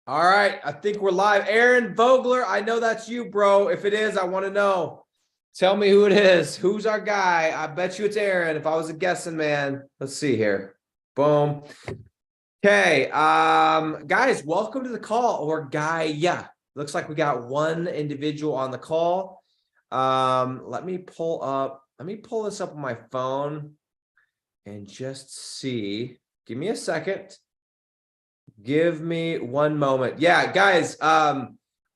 All right, I think we're live. Aaron Vogler, I know that's you, bro. If it is, I want to know. Tell me who it is. Who's our guy? I bet you it's Aaron. If I was a guessing man, let's see here. Boom. Okay, guys, welcome to the call, or guy. Yeah, looks like we got one individual on the call. Let me pull this up on my phone and just see. Give me a second. Give me one moment. Yeah, guys, I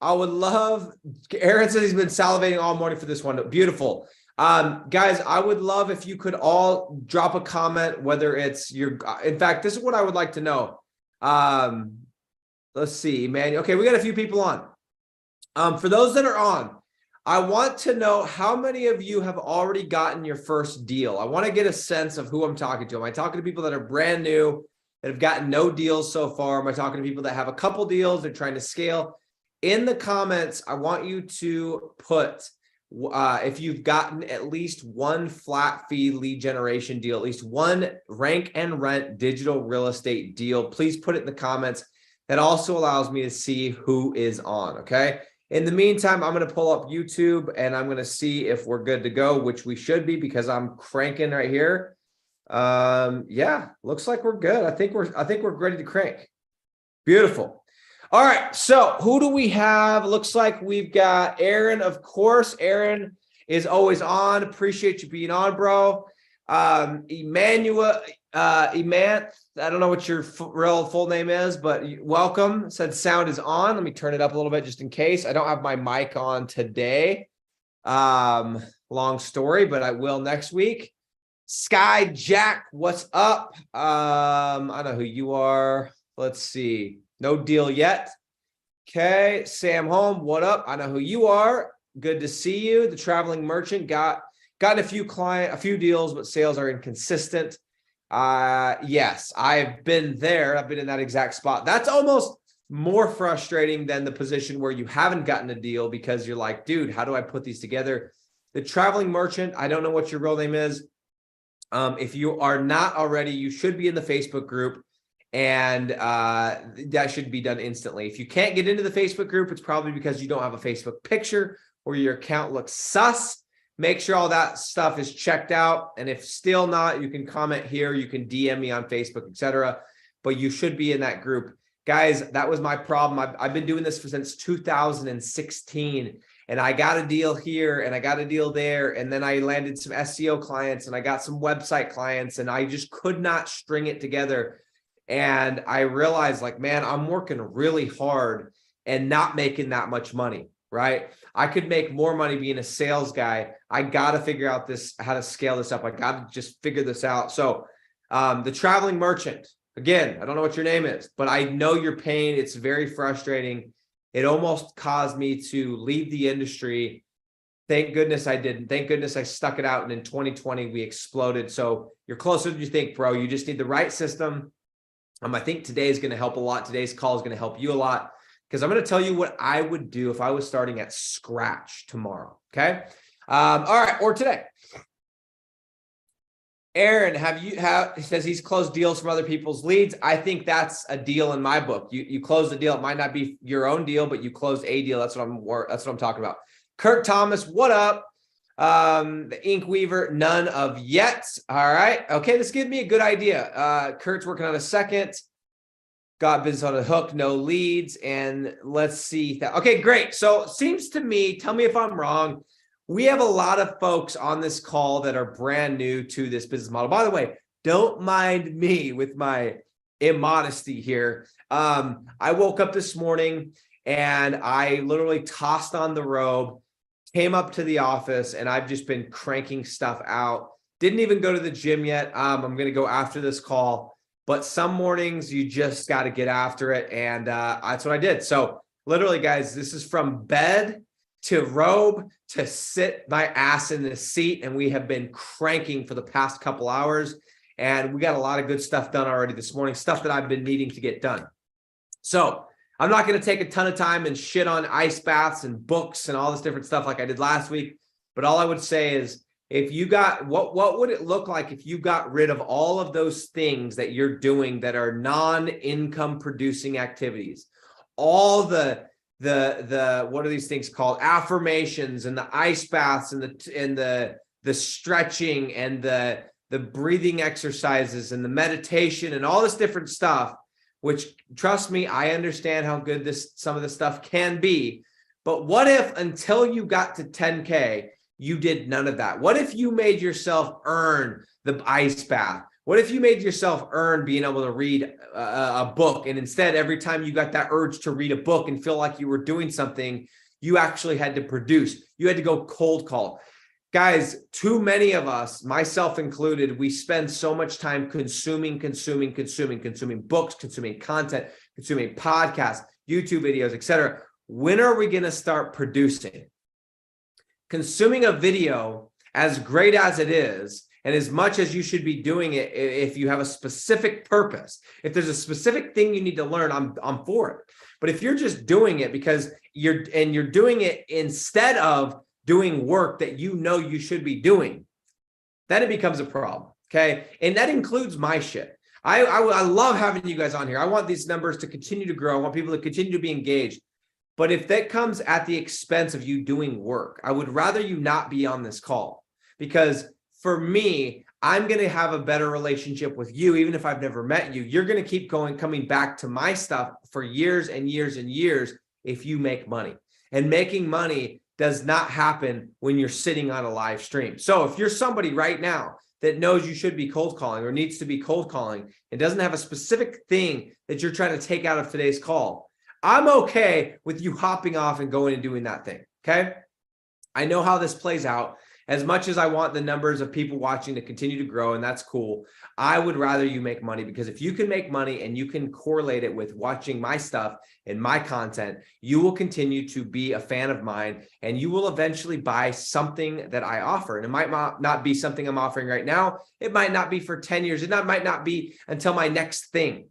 would love, Aaron says he's been salivating all morning for this one. Beautiful. Guys, I would love if you could all drop a comment, whether it's your, in fact, this is what I would like to know. Let's see, Emmanuel. Okay, we got a few people on. For those that are on, I want to know how many of you have already gotten your first deal. I want to get a sense of who I'm talking to. Am I talking to people that are brand new, that have gotten no deals so far? Am I talking to people that have a couple deals, they're trying to scale? In the comments, I want you to put if you've gotten at least one flat fee lead generation deal, at least one rank and rent digital real estate deal, please put it in the comments. That also allows me to see who is on, okay? In the meantime, I'm going to pull up YouTube and I'm going to see if we're good to go, which we should be because I'm cranking right here. Yeah, looks like we're good. I think we're ready to crank. Beautiful. All right, so who do we have? Looks like we've got Aaron, of course. Aaron is always on. Appreciate you being on, bro. Emmanuel, I don't know what your real full name is, but welcome. Said sound is on. Let me turn it up a little bit just in case. I don't have my mic on today. Long story, but I will next week. Sky Jack, what's up? I don't know who you are. Let's see. No deal yet. Okay. Sam Holm, what up? I know who you are. Good to see you. The traveling merchant gotten a few deals, but sales are inconsistent. Yes, I've been there. I've been in that exact spot. That's almost more frustrating than the position where you haven't gotten a deal because you're like, dude, how do I put these together? The traveling merchant, I don't know what your real name is. If you are not already, you should be in the Facebook group, and that should be done instantly. If you can't get into the Facebook group, it's probably because you don't have a Facebook picture or your account looks sus. Make sure all that stuff is checked out. And if still not, you can comment here, you can DM me on Facebook, etc. But you should be in that group. Guys, that was my problem. I've been doing this since 2016. And I got a deal here and I got a deal there. And then I landed some SEO clients and I got some website clients and I just could not string it together. And I realized, like, man, I'm working really hard and not making that much money, right? I could make more money being a sales guy. I got to figure out how to scale this up. I got to just figure this out. So the traveling merchant, again, I don't know what your name is, but I know your pain. It's very frustrating. It almost caused me to leave the industry. Thank goodness I didn't. Thank goodness I stuck it out. And in 2020, we exploded. So you're closer than you think, bro. You just need the right system. I think today is going to help a lot. Today's call is going to help you a lot because I'm going to tell you what I would do if I was starting at scratch tomorrow. Okay. All right. Or today. Aaron, he says he's closed deals from other people's leads. I think that's a deal in my book. You close the deal. It might not be your own deal, but you closed a deal. That's what I'm talking about. Kirk Thomas, what up? The Ink Weaver, none of yet. All right. Okay, this gives me a good idea. Kurt's working on a second. Got business on a hook, no leads. And let's see. Okay, great. So it seems to me, tell me if I'm wrong, we have a lot of folks on this call that are brand new to this business model. By the way, don't mind me with my immodesty here. I woke up this morning and I literally tossed on the robe, came up to the office, and I've just been cranking stuff out. Didn't even go to the gym yet. I'm going to go after this call, but some mornings you just got to get after it. And that's what I did. So literally, guys, this is from bed to robe to sit my ass in the seat. And we have been cranking for the past couple hours. And we got a lot of good stuff done already this morning, stuff that I've been needing to get done. So I'm not going to take a ton of time and shit on ice baths and books and all this different stuff like I did last week. But all I would say is, if you got, what would it look like if you got rid of all of those things that you're doing that are non-income producing activities? all the what are these things called? Affirmations and the ice baths and the stretching and the breathing exercises and the meditation and all this different stuff, which, trust me, I understand how good some of this stuff can be. But what if until you got to 10K, you did none of that? What if you made yourself earn the ice bath? What if you made yourself earn being able to read a book, and instead every time you got that urge to read a book and feel like you were doing something, you actually had to produce, you had to go cold call? Guys, too many of us, myself included, we spend so much time consuming books, consuming content, consuming podcasts, YouTube videos, etc. When are we going to start producing? Consuming a video, as great as it is, and as much as you should be doing it, if you have a specific purpose, if there's a specific thing you need to learn, I'm for it. But if you're just doing it because you're doing it instead of doing work that you know you should be doing, then it becomes a problem. Okay. And that includes my shit. I love having you guys on here. I want these numbers to continue to grow. I want people to continue to be engaged. But if that comes at the expense of you doing work, I would rather you not be on this call, because for me, I'm going to have a better relationship with you. Even if I've never met you, you're going to keep coming back to my stuff for years and years and years if you make money. And making money does not happen when you're sitting on a live stream. So if you're somebody right now that knows you should be cold calling or needs to be cold calling and doesn't have a specific thing that you're trying to take out of today's call, I'm okay with you hopping off and going and doing that thing. Okay. I know how this plays out. As much as I want the numbers of people watching to continue to grow, and that's cool, I would rather you make money, because if you can make money and you can correlate it with watching my stuff and my content, you will continue to be a fan of mine and you will eventually buy something that I offer. And it might not be something I'm offering right now. It might not be for 10 years. It might not be until my next thing.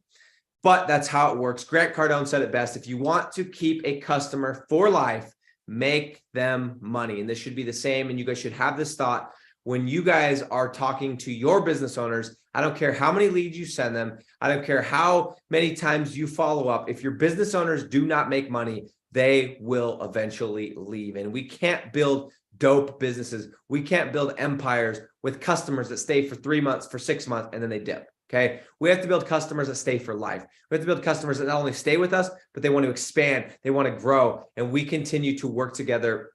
But that's how it works. Grant Cardone said it best. If you want to keep a customer for life, make them money. And this should be the same. And you guys should have this thought when you guys are talking to your business owners. I don't care how many leads you send them. I don't care how many times you follow up. If your business owners do not make money, they will eventually leave. And we can't build dope businesses. We can't build empires with customers that stay for 3 months, for 6 months, and then they dip. Okay. We have to build customers that stay for life. We have to build customers that not only stay with us, but they want to expand, they want to grow, and we continue to work together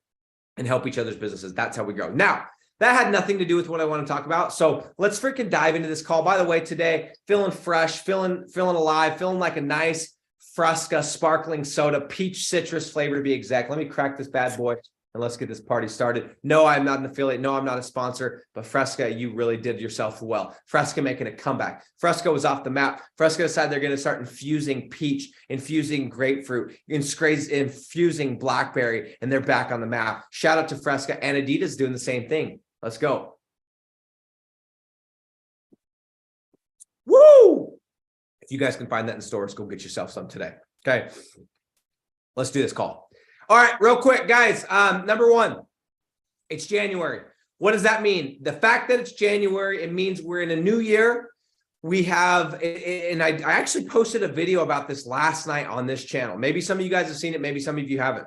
and help each other's businesses. That's how we grow. Now, that had nothing to do with what I want to talk about. So let's freaking dive into this call. By the way, today, feeling fresh, feeling alive, feeling like a nice Fresca sparkling soda, peach citrus flavor to be exact. Let me crack this bad boy and let's get this party started. No, I'm not an affiliate. No, I'm not a sponsor, but Fresca, you really did yourself well. Fresca making a comeback. Fresca was off the map. Fresca decided they're going to start infusing peach, infusing grapefruit, infusing blackberry, and they're back on the map. Shout out to Fresca, and Adidas doing the same thing. Let's go. Woo! If you guys can find that in stores, go get yourself some today. Okay. Let's do this call. All right, real quick, guys. Number one, it's January. What does that mean? The fact that it's January, it means we're in a new year. We have, and I actually posted a video about this last night on this channel. Maybe some of you guys have seen it. Maybe some of you haven't.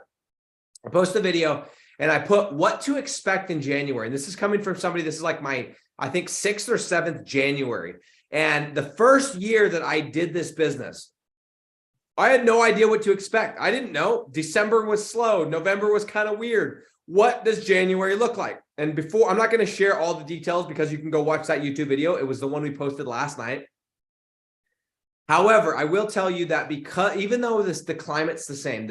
I posted a video and I put what to expect in January. And this is coming from somebody, this is like my, I think 6th or 7th January. And the first year that I did this business, I had no idea what to expect. I didn't know. December was slow. November was kind of weird. What does January look like? And before, I'm not going to share all the details because you can go watch that YouTube video. It was the one we posted last night. However, I will tell you that because even though the climate's the same,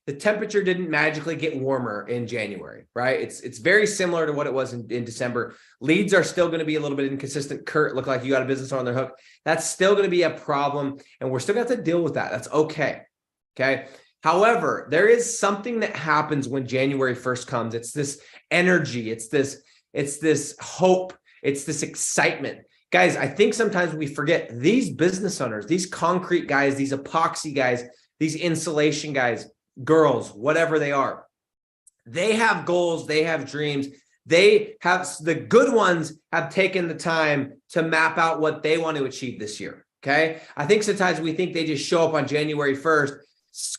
the temperature didn't magically get warmer in January, right? It's very similar to what it was in December. Leads are still going to be a little bit inconsistent. Kurt, look like you got a business on their hook. That's still going to be a problem, and we're still going to have to deal with that. That's okay. Okay. However, there is something that happens when January 1st comes. It's this energy. It's this hope. It's this excitement. Guys, I think sometimes we forget these business owners, these concrete guys, these epoxy guys, these insulation guys, girls, whatever they are, they have goals, they have dreams. They have, the good ones have taken the time to map out what they want to achieve this year. Okay. I think sometimes we think they just show up on January 1st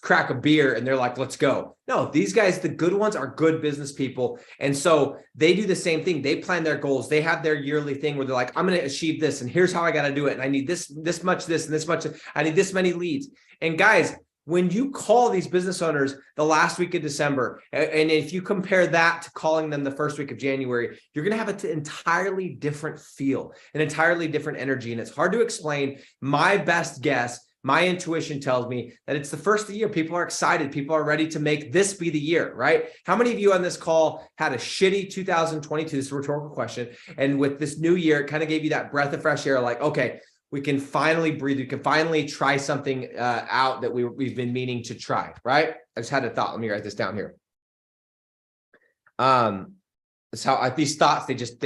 crack a beer and they're like, let's go. No, these guys, the good ones, are good business people. And so they do the same thing. They plan their goals. They have their yearly thing where they're like, I'm going to achieve this, and here's how I got to do it. And I need this much, and this much. I need this many leads. And guys, when you call these business owners the last week of December, and if you compare that to calling them the first week of January, you're going to have an entirely different feel, an entirely different energy. And it's hard to explain. My best guess, my intuition tells me that it's the first of the year. People are excited. People are ready to make this be the year, right? How many of you on this call had a shitty 2022? This is a rhetorical question. And with this new year, it kind of gave you that breath of fresh air, like, okay, we can finally breathe. We can finally try something out that we've been meaning to try, right? I just had a thought. Let me write this down here. That's how these thoughts, they just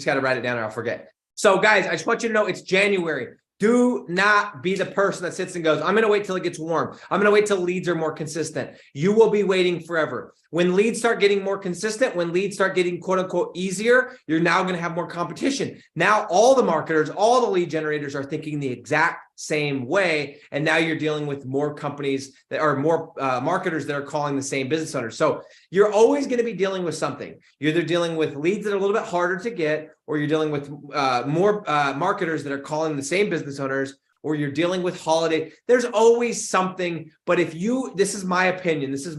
got to write it down or I'll forget. So guys, I just want you to know it's January. Do not be the person that sits and goes, I'm going to wait till it gets warm. I'm going to wait till leads are more consistent. You will be waiting forever. When leads start getting more consistent, when leads start getting quote unquote easier, you're now going to have more competition. Now, all the marketers, all the lead generators are thinking the exact same way. And now you're dealing with more companies that are more marketers that are calling the same business owners. So you're always going to be dealing with something. You're either dealing with leads that are a little bit harder to get, or you're dealing with more marketers that are calling the same business owners, or you're dealing with holiday. There's always something. But if you, this is my opinion, this has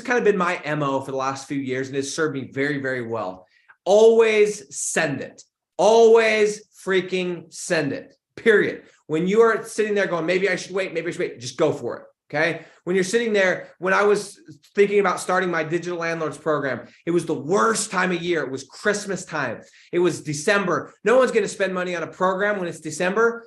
kind of been my MO for the last few years, and it's served me very, very well. Always send it. Always freaking send it, period. When you are sitting there going, maybe I should wait, just go for it, okay? When you're sitting there, when I was thinking about starting my digital landlords program, it was the worst time of year. It was Christmas time. It was December. No one's going to spend money on a program when it's December.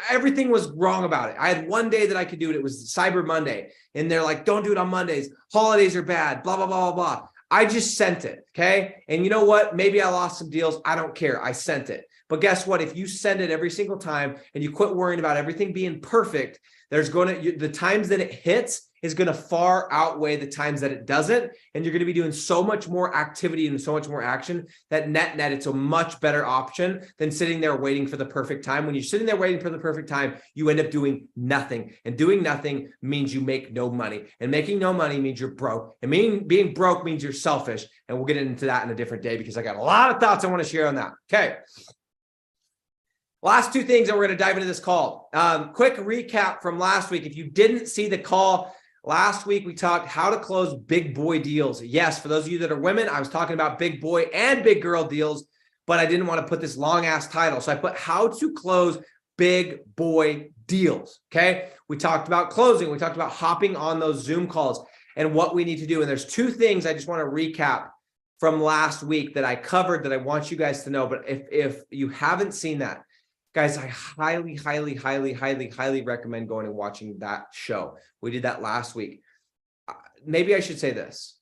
Everything was wrong about it. I had one day that I could do it. It was Cyber Monday. And they're like, don't do it on Mondays. Holidays are bad, blah, blah, blah, blah, blah. I just sent it, okay? And you know what? Maybe I lost some deals. I don't care. I sent it. But guess what? If you send it every single time and you quit worrying about everything being perfect, there's going to, the times that it hits is going to far outweigh the times that it doesn't. And you're going to be doing so much more activity and so much more action that net, it's a much better option than sitting there waiting for the perfect time. When you're sitting there waiting for the perfect time, you end up doing nothing. And doing nothing means you make no money. And making no money means you're broke. And being broke means you're selfish. And we'll get into that in a different day because I got a lot of thoughts I want to share on that. Okay. Last two things that we're going to dive into this call. Quick recap from last week. If you didn't see the call, last week we talked how to close big boy deals. Yes, for those of you that are women, I was talking about big boy and big girl deals, but I didn't want to put this long ass title. So I put how to close big boy deals. Okay. We talked about closing. We talked about hopping on those Zoom calls and what we need to do. And there's two things I just want to recap from last week that I covered that I want you guys to know. But if you haven't seen that, guys, I highly, highly, highly, highly, highly recommend going and watching that show. We did that last week. Maybe I should say this.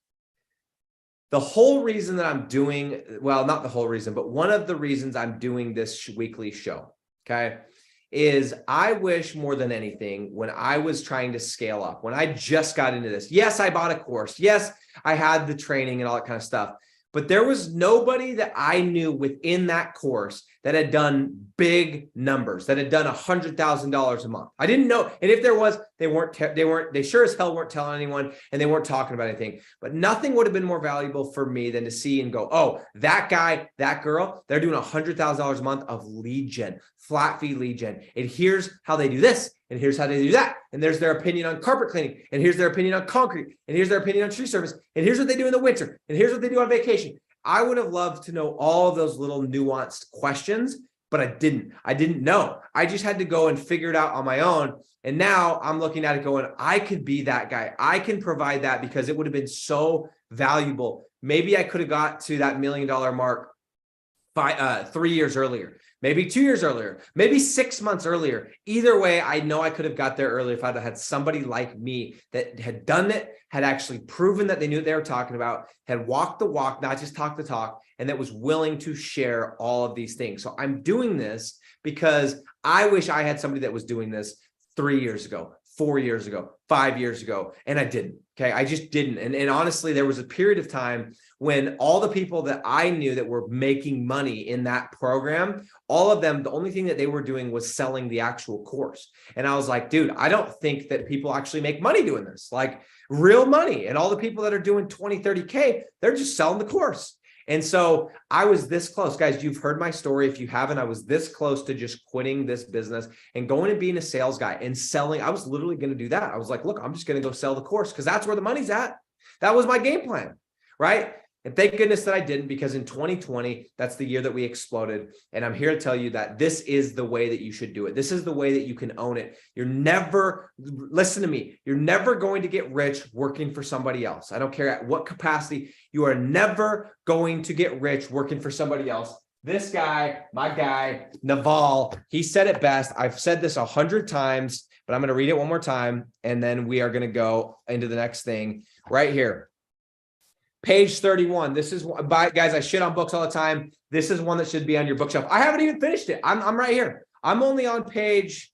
The whole reason that I'm doing, well, not the whole reason, but one of the reasons I'm doing this weekly show, okay, is I wish more than anything when I was trying to scale up, when I just got into this. Yes, I bought a course. Yes, I had the training and all that kind of stuff. But there was nobody that I knew within that course that had done big numbers, that had done $100,000 a month. I didn't know. And if there was, they sure as hell weren't telling anyone, and they weren't talking about anything. But nothing would have been more valuable for me than to see and go, oh, that guy, that girl, they're doing $100,000 a month of lead gen, flat fee lead gen. And here's how they do this. And here's how they do that. And there's their opinion on carpet cleaning. And here's their opinion on concrete. And here's their opinion on tree service. And here's what they do in the winter. And here's what they do on vacation. I would have loved to know all of those little nuanced questions, but I didn't. I didn't know. I just had to go and figure it out on my own. And now I'm looking at it going, I could be that guy. I can provide that because it would have been so valuable. Maybe I could have got to that $1 million mark 3 years earlier. Maybe 2 years earlier, maybe 6 months earlier. Either way, I know I could have got there earlier if I'd had somebody like me that had done it, had actually proven that they knew what they were talking about, had walked the walk, not just talked the talk, and that was willing to share all of these things. So I'm doing this because I wish I had somebody that was doing this 3 years ago, 4 years ago, 5 years ago, and I didn't. Okay. I just didn't. And honestly, there was a period of time when all the people that I knew that were making money in that program, all of them, the only thing that they were doing was selling the actual course. And I was like, dude, I don't think that people actually make money doing this, like real money. And all the people that are doing 20, 30K, they're just selling the course. And so I was this close, guys. You've heard my story. If you haven't, I was this close to just quitting this business and going and being a sales guy and selling. I was literally going to do that. I was like, look, I'm just going to go sell the course because that's where the money's at. That was my game plan, right? And thank goodness that I didn't, because in 2020, that's the year that we exploded. And I'm here to tell you that this is the way that you should do it. This is the way that you can own it. You're never, listen to me, you're never going to get rich working for somebody else. I don't care at what capacity. You are never going to get rich working for somebody else. This guy, my guy, Naval, he said it best. I've said this 100 times, but I'm going to read it one more time. And then we are going to go into the next thing right here. Page 31. This is, guys, I shit on books all the time. This is one that should be on your bookshelf. I haven't even finished it. I'm right here. I'm only on page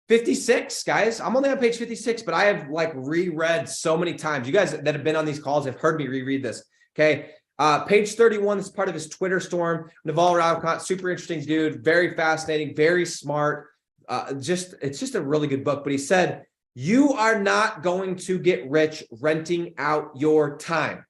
56, guys. I'm only on page 56, but I have like reread so many times. You guys that have been on these calls have heard me reread this. Okay. Page 31 is part of his Twitter storm. Naval Ravikant, super interesting dude, very fascinating, very smart. It's just a really good book. But he said, you are not going to get rich renting out your time.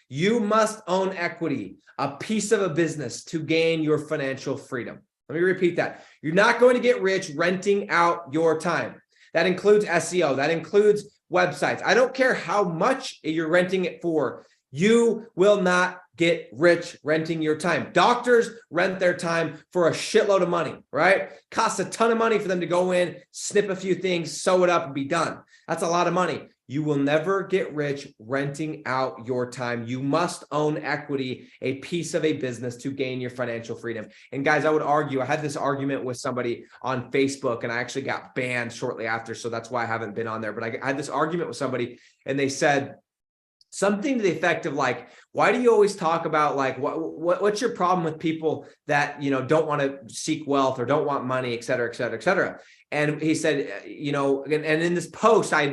You must own equity, a piece of a business, to gain your financial freedom. Let me repeat that. You're not going to get rich renting out your time. That includes SEO. That includes websites. I don't care how much you're renting it for. You will not get rich renting your time. Doctors rent their time for a shitload of money, right? Costs a ton of money for them to go in, snip a few things, sew it up, and be done. That's a lot of money. You will never get rich renting out your time. You must own equity, a piece of a business, to gain your financial freedom. And guys, I would argue, I had this argument with somebody on Facebook, and I actually got banned shortly after. So that's why I haven't been on there. But I had this argument with somebody, and they said something to the effect of like, why do you always talk about like, what's your problem with people that, you know, don't want to seek wealth or don't want money, et cetera, et cetera, et cetera. And he said, you know, and in this post I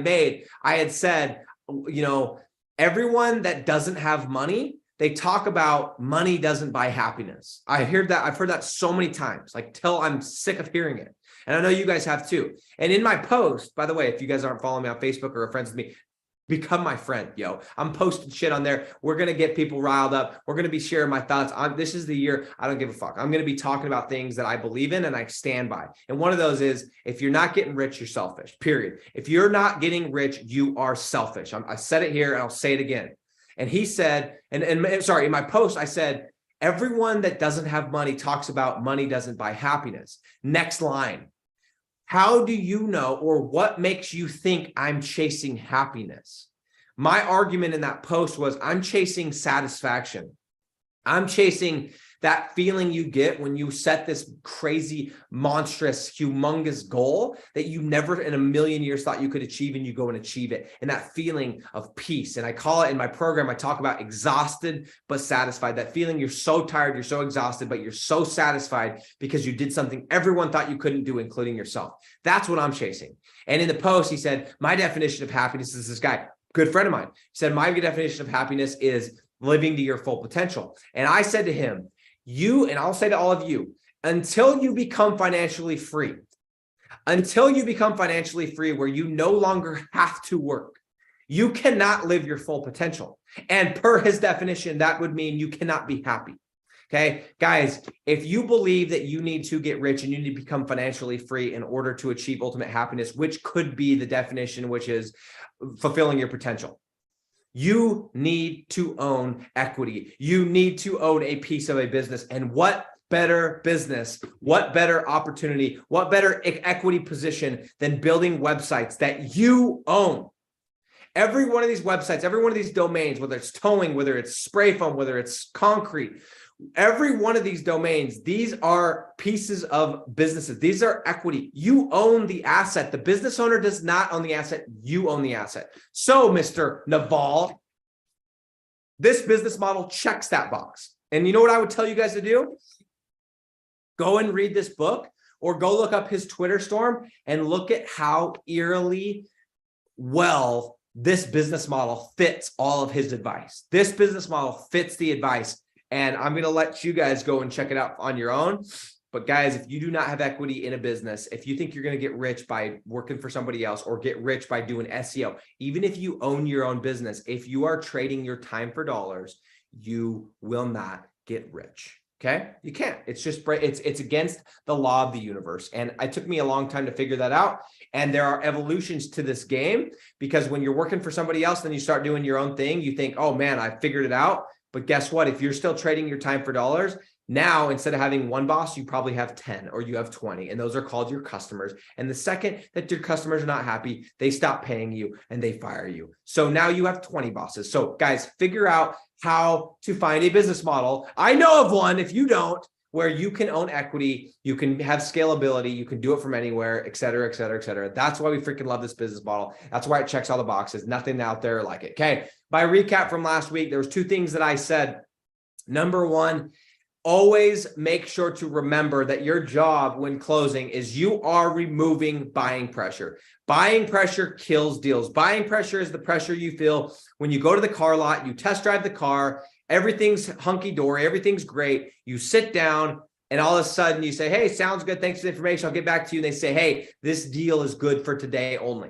had said, you know, everyone that doesn't have money, they talk about money doesn't buy happiness. I've heard that so many times, like till I'm sick of hearing it. And I know you guys have too. And in my post, by the way, if you guys aren't following me on Facebook or are friends with me, become my friend, yo. I'm posting shit on there. We're going to get people riled up. We're going to be sharing my thoughts. This is the year. I don't give a fuck. I'm going to be talking about things that I believe in and I stand by. And one of those is, if you're not getting rich, you're selfish, period. If you're not getting rich, you are selfish. I said it here and I'll say it again. And he said, sorry, in my post, I said, everyone that doesn't have money talks about money doesn't buy happiness. Next line. How do you know, or what makes you think I'm chasing happiness? My argument in that post was, I'm chasing satisfaction. I'm chasing that feeling you get when you set this crazy, monstrous, humongous goal that you never in a million years thought you could achieve, and you go and achieve it. And that feeling of peace. And I call it in my program, I talk about exhausted but satisfied. That feeling you're so tired, you're so exhausted, but you're so satisfied because you did something everyone thought you couldn't do, including yourself. That's what I'm chasing. And in the post, he said, my definition of happiness is this guy, good friend of mine. He said, my definition of happiness is living to your full potential. And I said to him, and I'll say to all of you, until you become financially free where you no longer have to work, you cannot live your full potential. And per his definition, that would mean you cannot be happy. Okay, guys, if you believe that you need to get rich and you need to become financially free in order to achieve ultimate happiness, which could be the definition, which is fulfilling your potential, you need to own equity. You need to own a piece of a business. And what better business, what better opportunity, what better equity position than building websites that you own? Every one of these websites, every one of these domains, whether it's towing, whether it's spray foam, whether it's concrete, every one of these domains, these are pieces of businesses. These are equity. You own the asset. The business owner does not own the asset. You own the asset. So, Mr. Naval, this business model checks that box. And you know what I would tell you guys to do? Go and read this book, or go look up his Twitter storm and look at how eerily well this business model fits all of his advice. This business model fits the advice. And I'm going to let you guys go and check it out on your own. But guys, if you do not have equity in a business, if you think you're going to get rich by working for somebody else or get rich by doing SEO, even if you own your own business, if you are trading your time for dollars, you will not get rich. Okay? You can't. It's just, it's against the law of the universe. And it took me a long time to figure that out. And there are evolutions to this game, because when you're working for somebody else, then you start doing your own thing. You think, oh man, I figured it out. But guess what? If you're still trading your time for dollars, now, instead of having one boss, you probably have 10 or you have 20, and those are called your customers. And the second that your customers are not happy, they stop paying you and they fire you. So now you have 20 bosses. So guys, figure out how to find a business model. I know of one, if you don't, where you can own equity, you can have scalability, you can do it from anywhere, et cetera, et cetera, et cetera. That's why we freaking love this business model. That's why it checks all the boxes. Nothing out there like it. Okay. By recap from last week, there was 2 things that I said. Number 1, always make sure to remember that your job when closing is you are removing buying pressure. Buying pressure kills deals. Buying pressure is the pressure you feel when you go to the car lot, you test drive the car, everything's hunky-dory, everything's great. You sit down and all of a sudden you say, hey, sounds good. Thanks for the information. I'll get back to you. And they say, hey, this deal is good for today only.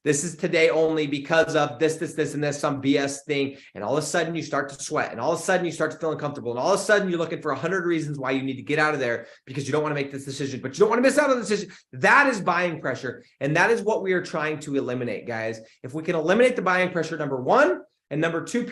This is today only because of this, and this, some BS thing. And all of a sudden you start to sweat, and all of a sudden you start to feel uncomfortable. And all of a sudden you're looking for 100 reasons why you need to get out of there because you don't want to make this decision, but you don't want to miss out on the decision. That is buying pressure. And that is what we are trying to eliminate, guys. If we can eliminate the buying pressure, number 1, and number 2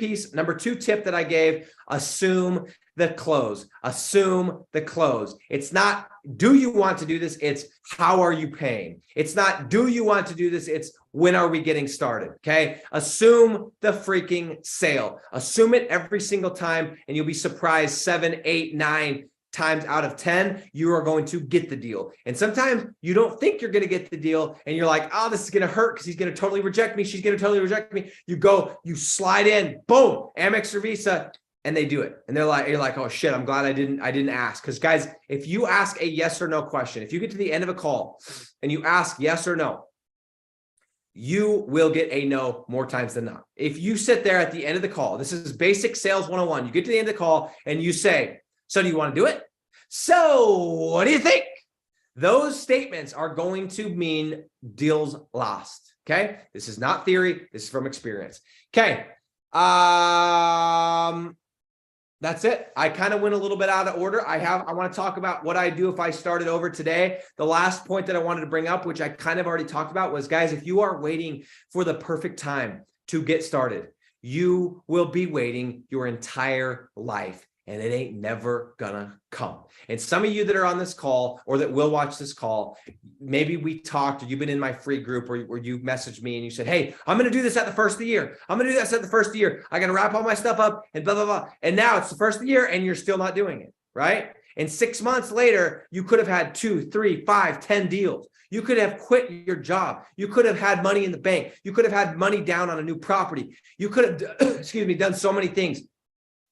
tip that I gave, assume the close. Assume the close. It's not, do you want to do this? It's how are you paying? It's not, do you want to do this? It's when are we getting started? Okay. Assume the freaking sale. Assume it every single time, and you'll be surprised 7, 8, 9 times out of 10, you are going to get the deal. And sometimes you don't think you're going to get the deal, and you're like, oh, this is going to hurt because he's going to totally reject me. She's going to totally reject me. You go, you slide in, boom, Amex or Visa, and they do it. And they're like, you're like, oh shit, I'm glad I didn't ask. Because guys, if you ask a yes or no question, if you get to the end of a call and you ask yes or no, you will get a no more times than not. If you sit there at the end of the call, this is basic sales 101. You get to the end of the call and you say, so do you want to do it? So what do you think? Those statements are going to mean deals lost. Okay. This is not theory. This is from experience. Okay. That's it. I kind of went a little bit out of order. I want to talk about what I do if I started over today. The last point that I wanted to bring up, which I kind of already talked about, was, guys, if you are waiting for the perfect time to get started, you will be waiting your entire life. And it ain't never gonna come. And some of you that are on this call or that will watch this call, maybe we talked, or you've been in my free group, or you messaged me and you said, hey, I'm going to do this at the first of the year. I'm going to do this at the first of the year. I got to wrap all my stuff up and blah, blah, blah. And now it's the first of the year and you're still not doing it, right? And 6 months later, you could have had 2, 3, 5, 10 deals. You could have quit your job. You could have had money in the bank. You could have had money down on a new property. You could have, done so many things,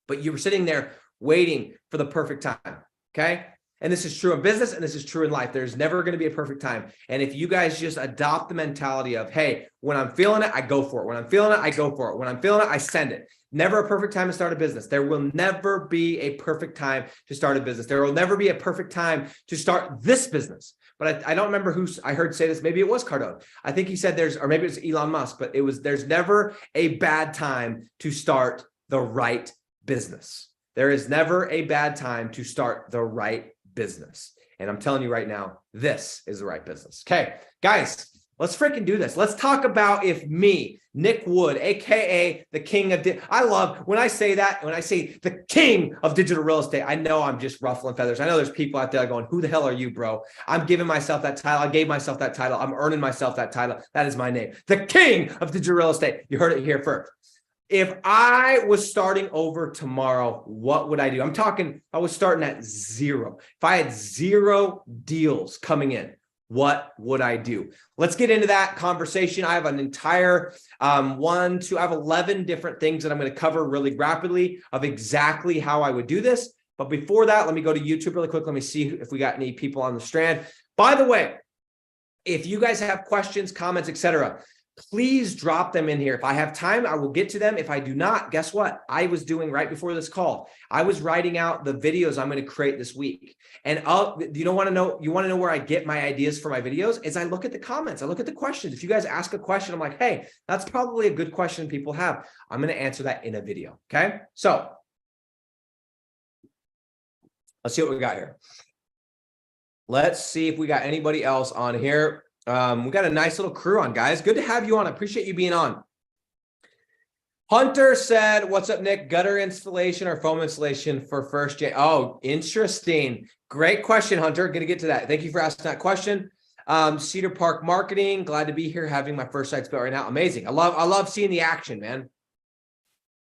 but you were sitting there waiting for the perfect time. Okay. And this is true in business and this is true in life. There's never going to be a perfect time. And if you guys just adopt the mentality of, hey, when I'm feeling it, I go for it. When I'm feeling it, I go for it. When I'm feeling it, I send it. Never a perfect time to start a business. There will never be a perfect time to start a business. There will never be a perfect time to start this business. But I don't remember who I heard say this. Maybe it was Cardone. I think he said or maybe it was Elon Musk, but there's never a bad time to start the right business. There is never a bad time to start the right business. And I'm telling you right now, this is the right business. Okay, guys, let's freaking do this. Let's talk about if me, Nick Wood, AKA the king of, I love when I say that, when I say the king of digital real estate, I know I'm just ruffling feathers. I know there's people out there going, who the hell are you, bro? I'm giving myself that title. I gave myself that title. I'm earning myself that title. That is my name. The king of digital real estate. You heard it here first. If I was starting over tomorrow, what would I do? I'm talking, I was starting at 0. If I had 0 deals coming in, what would I do? Let's get into that conversation. I have an entire I have 11 different things that I'm going to cover really rapidly of exactly how I would do this. But before that, let me go to YouTube really quick. Let me see if we got any people on the strand. By the way, if you guys have questions, comments, etc., please drop them in here. If I have time, I will get to them. If I do not, guess what? I was doing right before this call. I was writing out the videos I'm going to create this week. And you want to know where I get my ideas for my videos? Is I look at the comments. I look at the questions. If you guys ask a question, I'm like, hey, that's probably a good question people have. I'm going to answer that in a video. Okay. So let's see what we got here. Let's see if we got anybody else on here. We got a nice little crew on, guys. Good to have you on. I appreciate you being on. Hunter said, what's up, Nick? Gutter installation or foam installation for first J? Oh, interesting. Great question, Hunter. Going to get to that. Thank you for asking that question. Cedar Park Marketing. Glad to be here having my first site built right now. Amazing. I love seeing the action, man.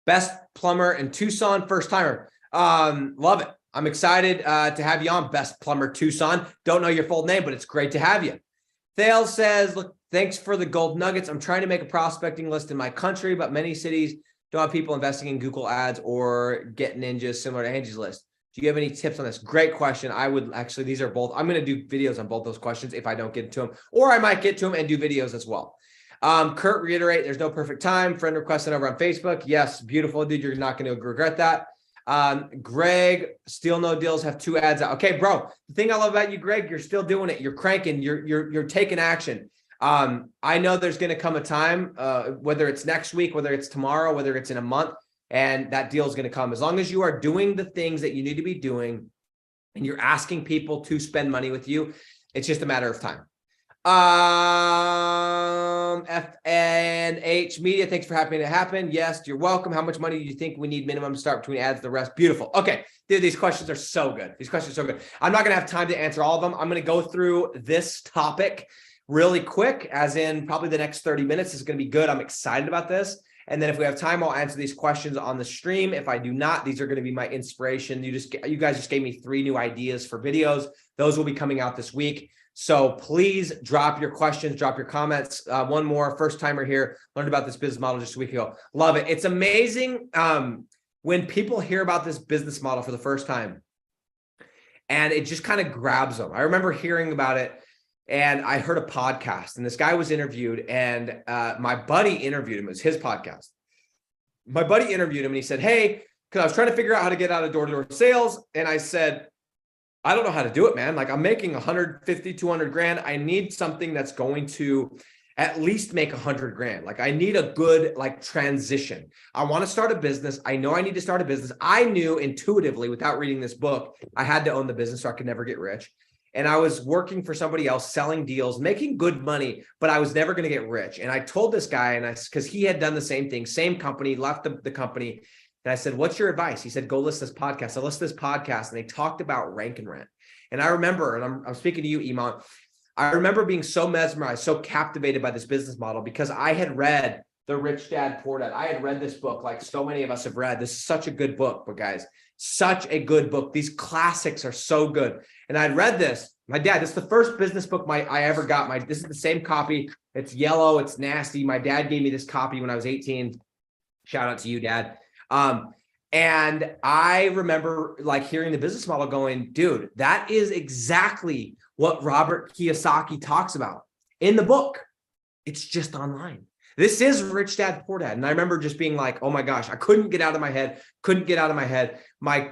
Best plumber in Tucson, first timer. Love it. I'm excited to have you on, Best Plumber Tucson. Don't know your full name, but it's great to have you. Thales says, look, thanks for the gold nuggets. I'm trying to make a prospecting list in my country, but many cities don't have people investing in Google ads or get ninjas similar to Angie's list. Do you have any tips on this? Great question. I would actually, these are both, I'm going to do videos on both those questions if I don't get to them, or I might get to them and do videos as well. Kurt, reiterate, there's no perfect time. Friend requested over on Facebook. Yes, beautiful, dude. You're not going to regret that. Greg, still no deals, have 2 ads out. Okay, bro. The thing I love about you, Greg, you're still doing it. You're cranking. You're taking action. I know there's going to come a time, whether it's next week, whether it's tomorrow, whether it's in a month, and that deal is going to come. As long as you are doing the things that you need to be doing, and you're asking people to spend money with you, it's just a matter of time. FNH Media, thanks for having it happen. Yes, you're welcome. How much money do you think we need minimum to start between ads and the rest? Beautiful. Okay, dude, these questions are so good. These questions are so good. I'm not going to have time to answer all of them. I'm going to go through this topic really quick, as in probably the next 30 minutes is going to be good. I'm excited about this. And then if we have time, I'll answer these questions on the stream. If I do not, these are going to be my inspiration. You guys just gave me 3 new ideas for videos. Those will be coming out this week. So please drop your questions, drop your comments. One more, first timer here, learned about this business model just a week ago. Love it. It's amazing when people hear about this business model for the first time and it just kind of grabs them. I remember hearing about it and I heard a podcast and this guy was interviewed and my buddy interviewed him. It was his podcast. My buddy interviewed him and he said, hey, because I was trying to figure out how to get out of door-to-door sales. And I said, I don't know how to do it, man. Like I'm making 150, 200 grand. I need something that's going to at least make 100 grand. Like I need a good like transition. I want to start a business. I know I need to start a business. I knew intuitively without reading this book, I had to own the business so I could never get rich. And I was working for somebody else, selling deals, making good money, but I was never going to get rich. And I told this guy, because he had done the same thing, same company, left the company. And I said, what's your advice? He said, go listen to this podcast. I listened to this podcast and they talked about rank and rent. And I remember, and I'm speaking to you, Iman, I remember being so mesmerized, so captivated by this business model because I had read The Rich Dad, Poor Dad. I had read this book like so many of us have read. This is such a good book, but guys, such a good book. These classics are so good. And I'd read this. My dad, this is the first business book I ever got. This is the same copy. It's yellow. It's nasty. My dad gave me this copy when I was 18. Shout out to you, Dad. And I remember like hearing the business model going, dude, that is exactly what Robert Kiyosaki talks about in the book. It's just online. This is Rich Dad, Poor Dad. And I remember just being like, oh my gosh, I couldn't get out of my head.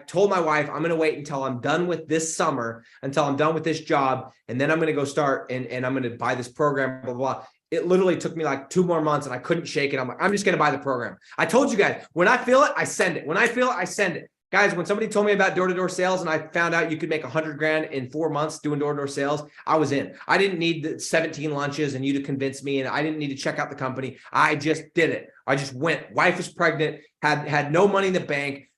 Told my wife, I'm going to wait until I'm done with this summer, until I'm done with this job. And then I'm going to go start and I'm going to buy this program, blah, blah, blah. It literally took me like 2 more months and I couldn't shake it. I'm like, I'm just going to buy the program. I told you guys, when I feel it, I send it. When I feel it, I send it. Guys, when somebody told me about door-to-door sales and I found out you could make 100 grand in 4 months doing door-to-door sales, I was in. I didn't need the 17 lunches and you to convince me, and I didn't need to check out the company. I just did it. I just went. Wife was pregnant, had no money in the bank,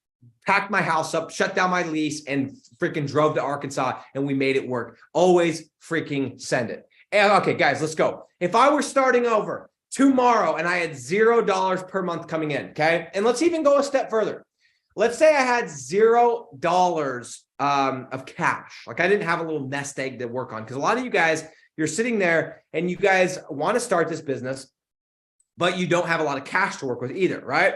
packed my house up, shut down my lease, and freaking drove to Arkansas, and we made it work. Always freaking send it. And okay, guys, let's go. If I were starting over tomorrow and I had $0 per month coming in, okay? And let's even go a step further. Let's say I had $0 of cash. Like I didn't have a little nest egg to work on, because a lot of you guys, you're sitting there and you guys want to start this business, but you don't have a lot of cash to work with either, right?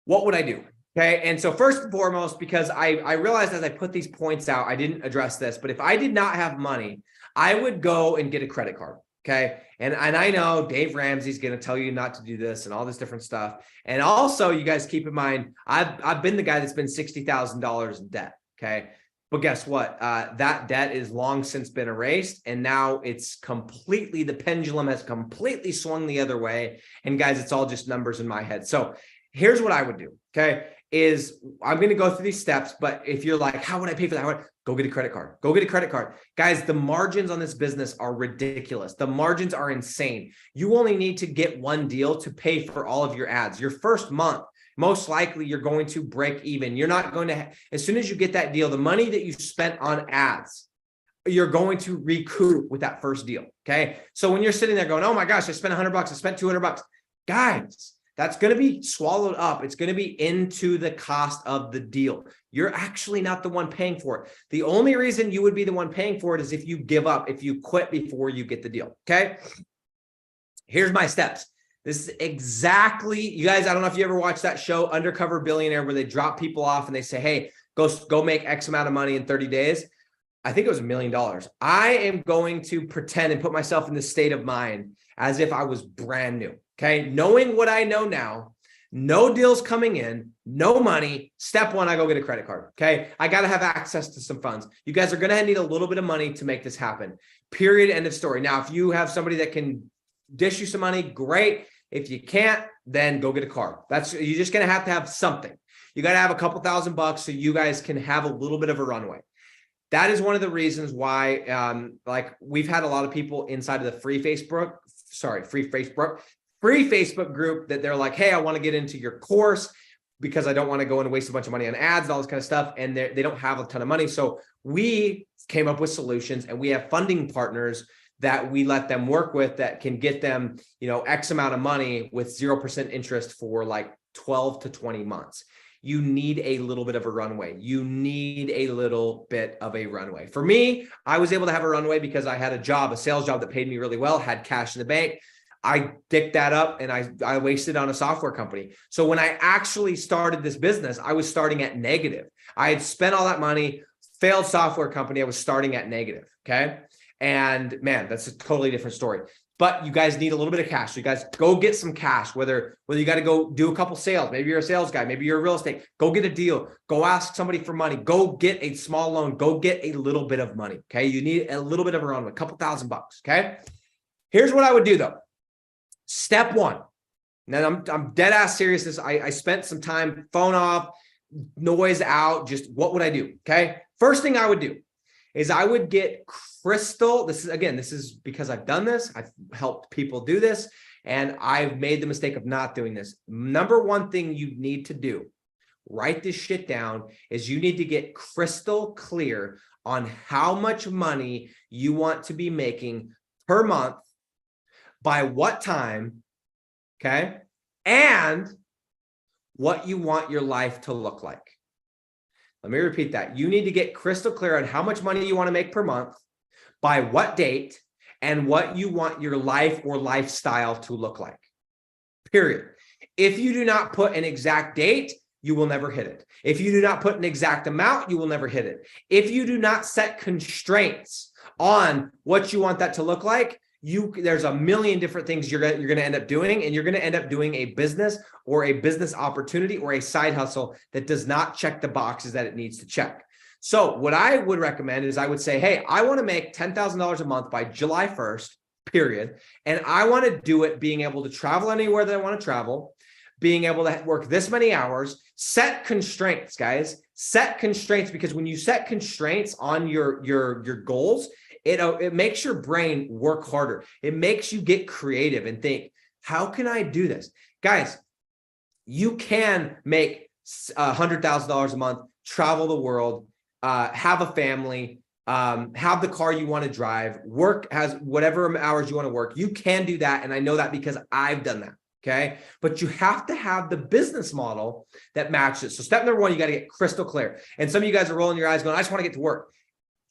What would I do? Okay. And so first and foremost, because I realized as I put these points out, I didn't address this, but if I did not have money, I would go and get a credit card. Okay. And I know Dave Ramsey's going to tell you not to do this and all this different stuff. And also you guys keep in mind, I've been the guy that's been $60,000 in debt. Okay. But guess what? That debt is long since been erased. And now it's completely, the pendulum has completely swung the other way. And guys, it's all just numbers in my head. So here's what I would do. Okay. Is I'm going to go through these steps, but if you're like, how would I pay for that? Go get a credit card. Go get a credit card. Guys, the margins on this business are ridiculous. The margins are insane. You only need to get one deal to pay for all of your ads. Your first month, most likely you're going to break even. You're not going to, as soon as you get that deal, the money that you spent on ads, you're going to recoup with that first deal. Okay. So when you're sitting there going, oh my gosh, I spent $100, I spent $200, guys, that's going to be swallowed up. It's going to be into the cost of the deal. You're actually not the one paying for it. The only reason you would be the one paying for it is if you give up, if you quit before you get the deal. Okay. Here's my steps. This is exactly, you guys, I don't know if you ever watched that show, Undercover Billionaire, where they drop people off and they say, hey, go make X amount of money in 30 days. I think it was $1 million. I am going to pretend and put myself in this state of mind as if I was brand new. Okay. Knowing what I know now, no deals coming in, no money. Step one, I go get a credit card. Okay. I got to have access to some funds. You guys are going to need a little bit of money to make this happen. Period. End of story. Now, if you have somebody that can dish you some money, great. If you can't, then go get a card. You're just going to have something. You got to have a couple $1,000 so you guys can have a little bit of a runway. That is one of the reasons why, like we've had a lot of people inside of the free Facebook group that they're like, hey, I want to get into your course because I don't want to go and waste a bunch of money on ads and all this kind of stuff. And they don't have a ton of money. So we came up with solutions and we have funding partners that we let them work with that can get them, X amount of money with 0% interest for like 12 to 20 months. You need a little bit of a runway. For me, I was able to have a runway because I had a sales job that paid me really well, had cash in the bank. I dicked that up and I wasted on a software company. So when I actually started this business, I was starting at negative. I had spent all that money, failed software company. I was starting at negative. Okay. And man, that's a totally different story. But you guys need a little bit of cash. So you guys go get some cash, whether you got to go do a couple sales. Maybe you're a sales guy. Maybe you're a real estate. Go get a deal. Go ask somebody for money. Go get a small loan. Go get a little bit of money. Okay. You need a little bit of a runway, a couple $1,000. Okay. Here's what I would do though. Step one. Now I'm dead ass serious. I spent some time, phone off, noise out. Just what would I do? Okay. First thing I would do is I would get crystal. This is because I've done this. I've helped people do this and I've made the mistake of not doing this. Number one thing you need to do, write this shit down, is you need to get crystal clear on how much money you want to be making per month, by what time, okay? And what you want your life to look like. Let me repeat that. You need to get crystal clear on how much money you want to make per month, by what date, and what you want your life or lifestyle to look like, period. If you do not put an exact date, you will never hit it. If you do not put an exact amount, you will never hit it. If you do not set constraints on what you want that to look like, there's a million different things you're going to end up doing, and you're going to end up doing a business or a business opportunity or a side hustle that does not check the boxes that it needs to check. So what I would recommend is I would say, hey, I want to make $10,000 a month by July 1st, period. And I want to do it being able to travel anywhere that I want to travel, being able to work this many hours, set constraints, guys, set constraints, because when you set constraints on your goals, it makes your brain work harder. It makes you get creative and think, how can I do this? Guys, you can make $100,000 a month, travel the world, have a family, have the car you want to drive, work as whatever hours you want to work. You can do that. And I know that because I've done that. Okay. But you have to have the business model that matches. So step number one, you got to get crystal clear. And some of you guys are rolling your eyes going, I just want to get to work.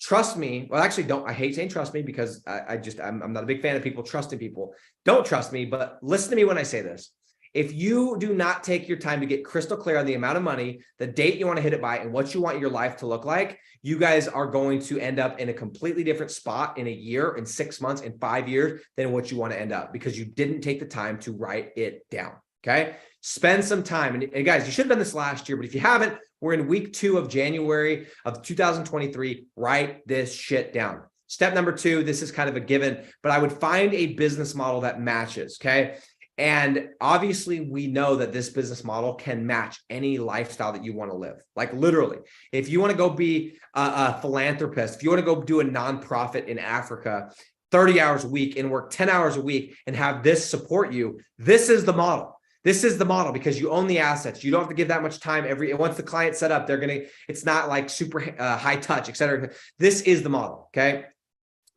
Trust me. Well, actually don't. I hate saying trust me because I'm not a big fan of people trusting people. Don't trust me, but listen to me when I say this. If you do not take your time to get crystal clear on the amount of money, the date you want to hit it by, and what you want your life to look like, you guys are going to end up in a completely different spot in a year, in 6 months, in 5 years than what you want to end up, because you didn't take the time to write it down. Okay. Spend some time. And guys, you should have done this last year, but if you haven't, we're in week 2 of January of 2023. Write this shit down. Step number 2, this is kind of a given, but I would find a business model that matches. Okay. And obviously we know that this business model can match any lifestyle that you want to live. Like literally, if you want to go be a philanthropist, if you want to go do a nonprofit in Africa, 30 hours a week and work 10 hours a week and have this support you, this is the model. This is the model, because you own the assets. You don't have to give that much time once the client's set up, it's not like super high touch, et cetera. This is the model. Okay.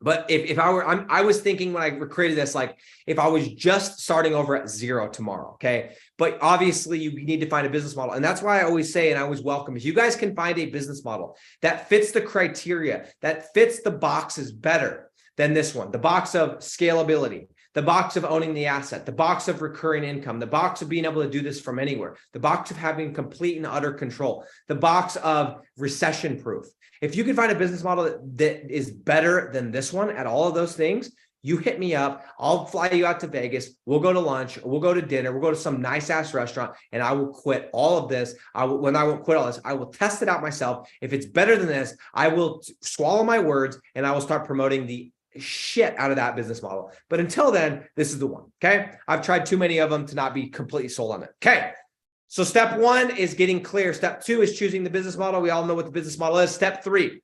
But if I was thinking when I created this, like if I was just starting over at 0 tomorrow. Okay. But obviously you need to find a business model. And that's why I always say, and I always welcome, if you guys can find a business model that fits the criteria, that fits the boxes better than this one, the box of scalability, the box of owning the asset, the box of recurring income, the box of being able to do this from anywhere, the box of having complete and utter control, the box of recession proof. If you can find a business model that is better than this one at all of those things, you hit me up. I'll fly you out to Vegas. We'll go to lunch. We'll go to dinner. We'll go to some nice ass restaurant, and I will quit all of this. When I won't quit all this, I will test it out myself. If it's better than this, I will swallow my words and I will start promoting the shit out of that business model. But until then, this is the one. Okay. I've tried too many of them to not be completely sold on it. Okay. So step 1 is getting clear. Step 2 is choosing the business model. We all know what the business model is. Step 3,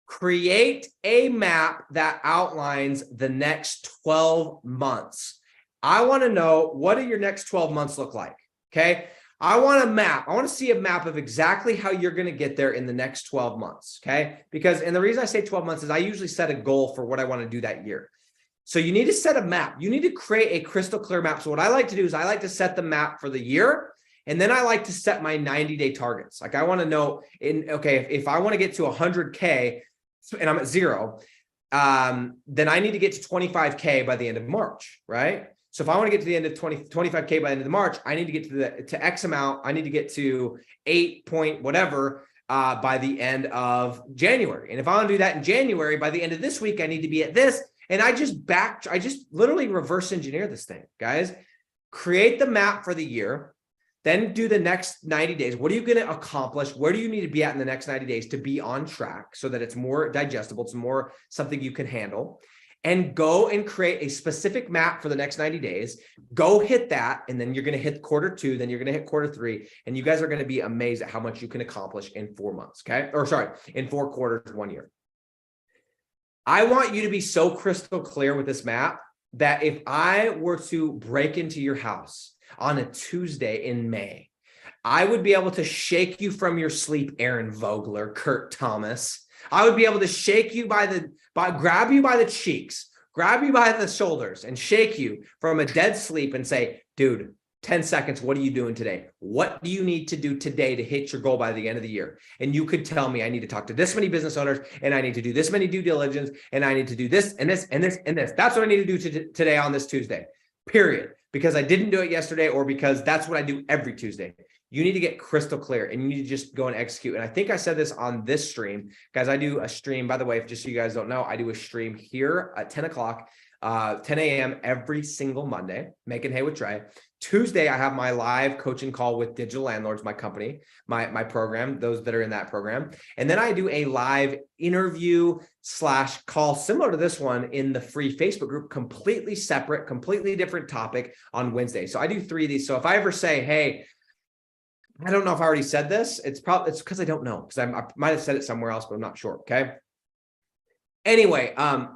create a map that outlines the next 12 months. I want to know, what do your next 12 months look like? Okay. I want a map. I want to see a map of exactly how you're going to get there in the next 12 months. Okay. And the reason I say 12 months is I usually set a goal for what I want to do that year. So you need to set a map. You need to create a crystal clear map. So what I like to do is I like to set the map for the year. And then I like to set my 90-day targets. Like I want to know if I want to get to 100K and I'm at 0, then I need to get to 25K by the end of March. Right. So if I want to get to the end of 25K by the end of March, I need to get to X amount. I need to get to 8 point whatever by the end of January. And if I want to do that in January, by the end of this week, I need to be at this. And I just literally reverse engineer this thing, guys. Create the map for the year, then do the next 90 days. What are you going to accomplish? Where do you need to be at in the next 90 days to be on track so that it's more digestible? It's more something you can handle. And go and create a specific map for the next 90 days. Go hit that. And then you're going to hit quarter 2. Then you're going to hit quarter 3. And you guys are going to be amazed at how much you can accomplish in 4 months. Okay. In 4 quarters, 1 year. I want you to be so crystal clear with this map that if I were to break into your house on a Tuesday in May, I would be able to shake you from your sleep, Aaron Vogler, Kurt Thomas. I would be able to shake you grab you by the cheeks, grab you by the shoulders and shake you from a dead sleep and say, dude, 10 seconds. What are you doing today? What do you need to do today to hit your goal by the end of the year? And you could tell me, I need to talk to this many business owners and I need to do this many due diligence and I need to do this and this and this and this. That's what I need to do today on this Tuesday, period. Because I didn't do it yesterday or because that's what I do every Tuesday. You need to get crystal clear and you need to just go and execute. And I think I said this on this stream, guys. I do a stream, by the way, just so you guys don't know, I do a stream here at 10 o'clock, 10 a.m. every single Monday, Making Hay with Trey. Tuesday, I have my live coaching call with Digital Landlords, my company, my program, those that are in that program. And then I do a live interview / call similar to this one in the free Facebook group, completely separate, completely different topic on Wednesday. So I do 3 of these. So if I ever say, hey, I don't know if I already said this, it's because I don't know, because I might have said it somewhere else, but I'm not sure. Okay. Anyway,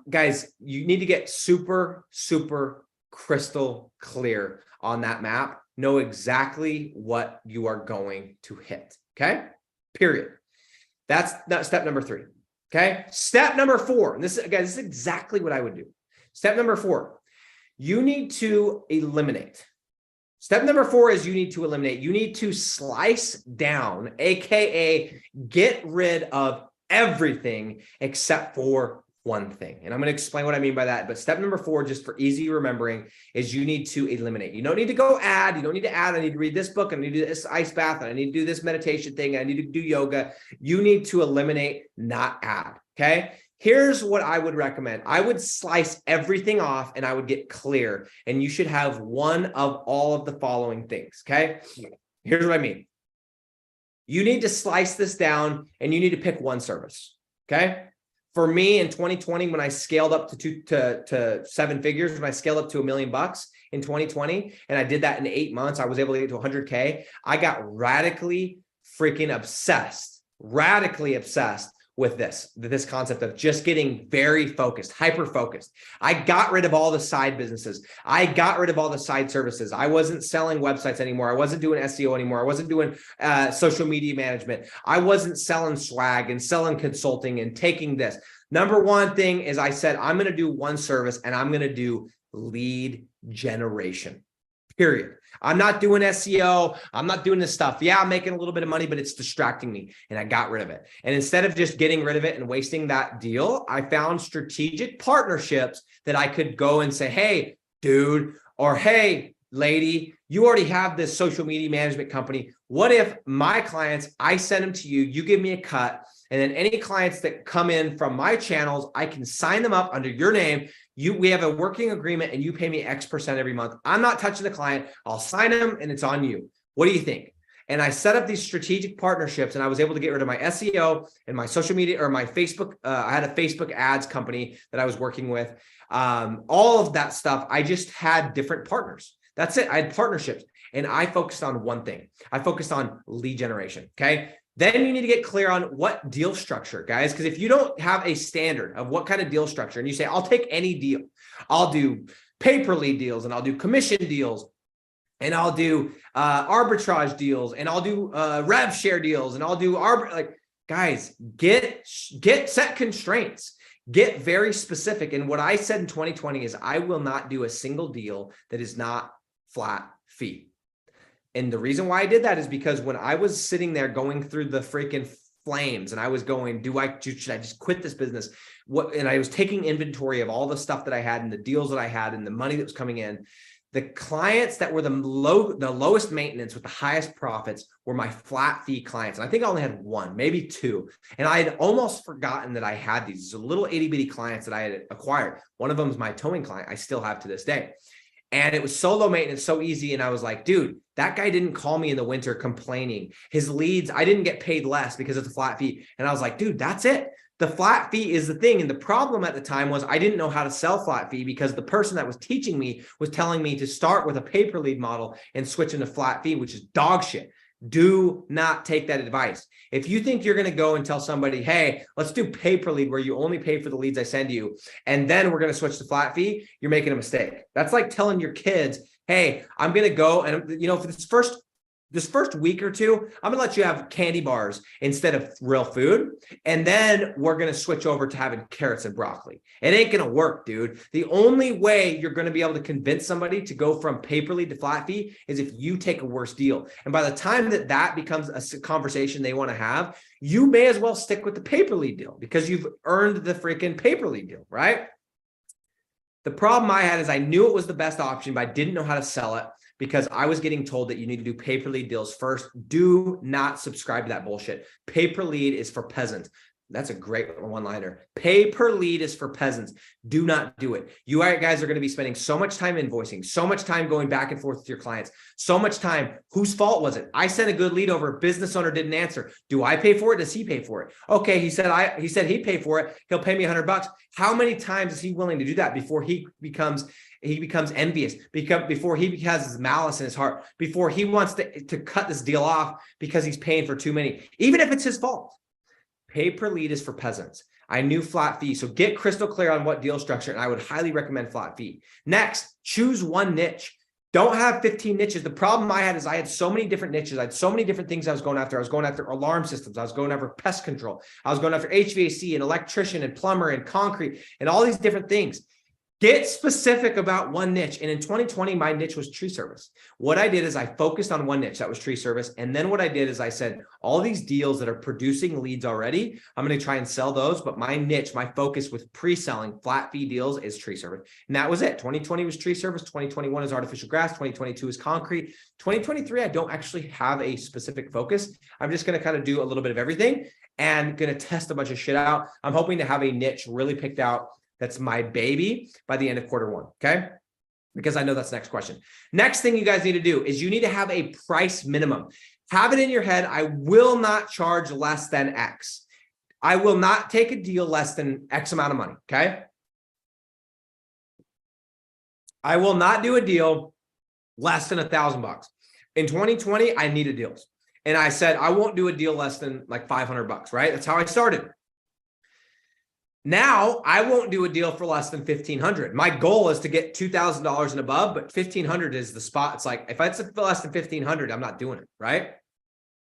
guys, you need to get super, super crystal clear on that map. Know exactly what you are going to hit. Okay. Period. That's step number 3. Okay. Step number 4. And this is exactly what I would do. Step number 4, you need to eliminate. Step number 4 is you need to eliminate. You need to slice down, AKA get rid of everything except for one thing. And I'm going to explain what I mean by that. But step number 4, just for easy remembering, is you need to eliminate. You don't need to go add. You don't need to add. I need to read this book. I need to do this ice bath. And I need to do this meditation thing. I need to do yoga. You need to eliminate, not add. Okay. Here's what I would recommend. I would slice everything off and I would get clear. And you should have one of all of the following things. Okay. Here's what I mean. You need to slice this down and you need to pick one service. Okay. For me in 2020, when I scaled up to 7 figures, when I scaled up to $1 million in 2020, and I did that in 8 months, I was able to get to 100K. I got radically freaking obsessed with this concept of just getting very focused, hyper-focused. I got rid of all the side businesses. I got rid of all the side services. I wasn't selling websites anymore. I wasn't doing SEO anymore. I wasn't doing social media management. I wasn't selling swag and selling consulting and taking this. Number one thing is I said, I'm going to do one service and I'm going to do lead generation. Period. I'm not doing SEO. I'm not doing this stuff. Yeah, I'm making a little bit of money, but it's distracting me. And I got rid of it. And instead of just getting rid of it and wasting that deal, I found strategic partnerships that I could go and say, hey, dude, or hey, lady, you already have this social media management company. What if my clients, I send them to you, you give me a cut, and then any clients that come in from my channels, I can sign them up under your name. We have a working agreement and you pay me X% every month. I'm not touching the client. I'll sign them and it's on you. What do you think? And I set up these strategic partnerships and I was able to get rid of my SEO and my social media or my Facebook. I had a Facebook ads company that I was working with. All of that stuff. I just had different partners. That's it. I had partnerships and I focused on one thing. I focused on lead generation. Okay. Then you need to get clear on what deal structure, guys, because if you don't have a standard of what kind of deal structure and you say, I'll take any deal, I'll do pay-per-lead deals and I'll do commission deals and I'll do arbitrage deals and I'll do rev share deals and I'll do guys, set constraints, get very specific. And what I said in 2020 is I will not do a single deal that is not flat fee. And the reason why I did that is because when I was sitting there going through the freaking flames and I was going, should I just quit this business? And I was taking inventory of all the stuff that I had and the deals that I had and the money that was coming in. The clients that were the lowest maintenance with the highest profits were my flat fee clients. And I think I only had one, maybe two. And I had almost forgotten that I had these little itty bitty clients that I had acquired. One of them is my towing client. I still have to this day. And it was so low maintenance, so easy. And I was like, dude, that guy didn't call me in the winter complaining. His leads, I didn't get paid less because it's a flat fee. And I was like, dude, that's it. The flat fee is the thing. And the problem at the time was I didn't know how to sell flat fee because the person that was teaching me was telling me to start with a pay-per-lead model and switch into flat fee, which is dog shit. Do not take that advice. If you think you're going to go and tell somebody, hey, let's do pay-per-lead where you only pay for the leads I send you, and then we're going to switch to flat fee, you're making a mistake. That's like telling your kids, hey, I'm going to go and, for this first week or two, I'm going to let you have candy bars instead of real food. And then we're going to switch over to having carrots and broccoli. It ain't going to work, dude. The only way you're going to be able to convince somebody to go from pay-per-lead to flat fee is if you take a worse deal. And by the time that becomes a conversation they want to have, you may as well stick with the pay-per-lead deal because you've earned the freaking pay-per-lead deal, right? The problem I had is I knew it was the best option, but I didn't know how to sell it. Because I was getting told that you need to do pay-per-lead deals first. Do not subscribe to that bullshit. Pay-per-lead is for peasants. That's a great one-liner. Pay-per-lead is for peasants. Do not do it. You guys are going to be spending so much time invoicing, so much time going back and forth with your clients, so much time. Whose fault was it? I sent a good lead over. Business owner didn't answer. Do I pay for it? Does he pay for it? Okay, he said he'd pay for it. He'll pay me $100. How many times is he willing to do that before he becomes envious, before he has his malice in his heart, before he wants to cut this deal off because he's paying for too many, even if it's his fault? Pay-per-lead is for peasants. I knew flat fee. So get crystal clear on what deal structure, and I would highly recommend flat fee. Next, choose one niche. Don't have 15 niches. The problem I had is I had so many different niches. I had so many different things I was going after. I was going after alarm systems. I was going after pest control. I was going after HVAC and electrician and plumber and concrete and all these different things. Get specific about one niche. And in 2020, my niche was tree service. What I did is I focused on one niche, that was tree service. And then what I did is I said, all these deals that are producing leads already, I'm going to try and sell those. But my niche, my focus with pre-selling flat fee deals is tree service. And that was it. 2020 was tree service. 2021 is artificial grass. 2022 is concrete. 2023, I don't actually have a specific focus. I'm just going to kind of do a little bit of everything and going to test a bunch of shit out. I'm hoping to have a niche really picked out that's my baby by the end of quarter 1, okay? Because I know that's the next question. Next thing you guys need to do is you need to have a price minimum. Have it in your head, I will not charge less than X. I will not take a deal less than X amount of money, okay? I will not do a deal less than $1,000. In 2020, I needed deals. And I said, I won't do a deal less than like $500, right? That's how I started. Now I won't do a deal for less than $1,500. My goal is to get $2,000 and above, but $1,500 is the spot. It's like, if it's less than $1,500, I'm not doing it, right?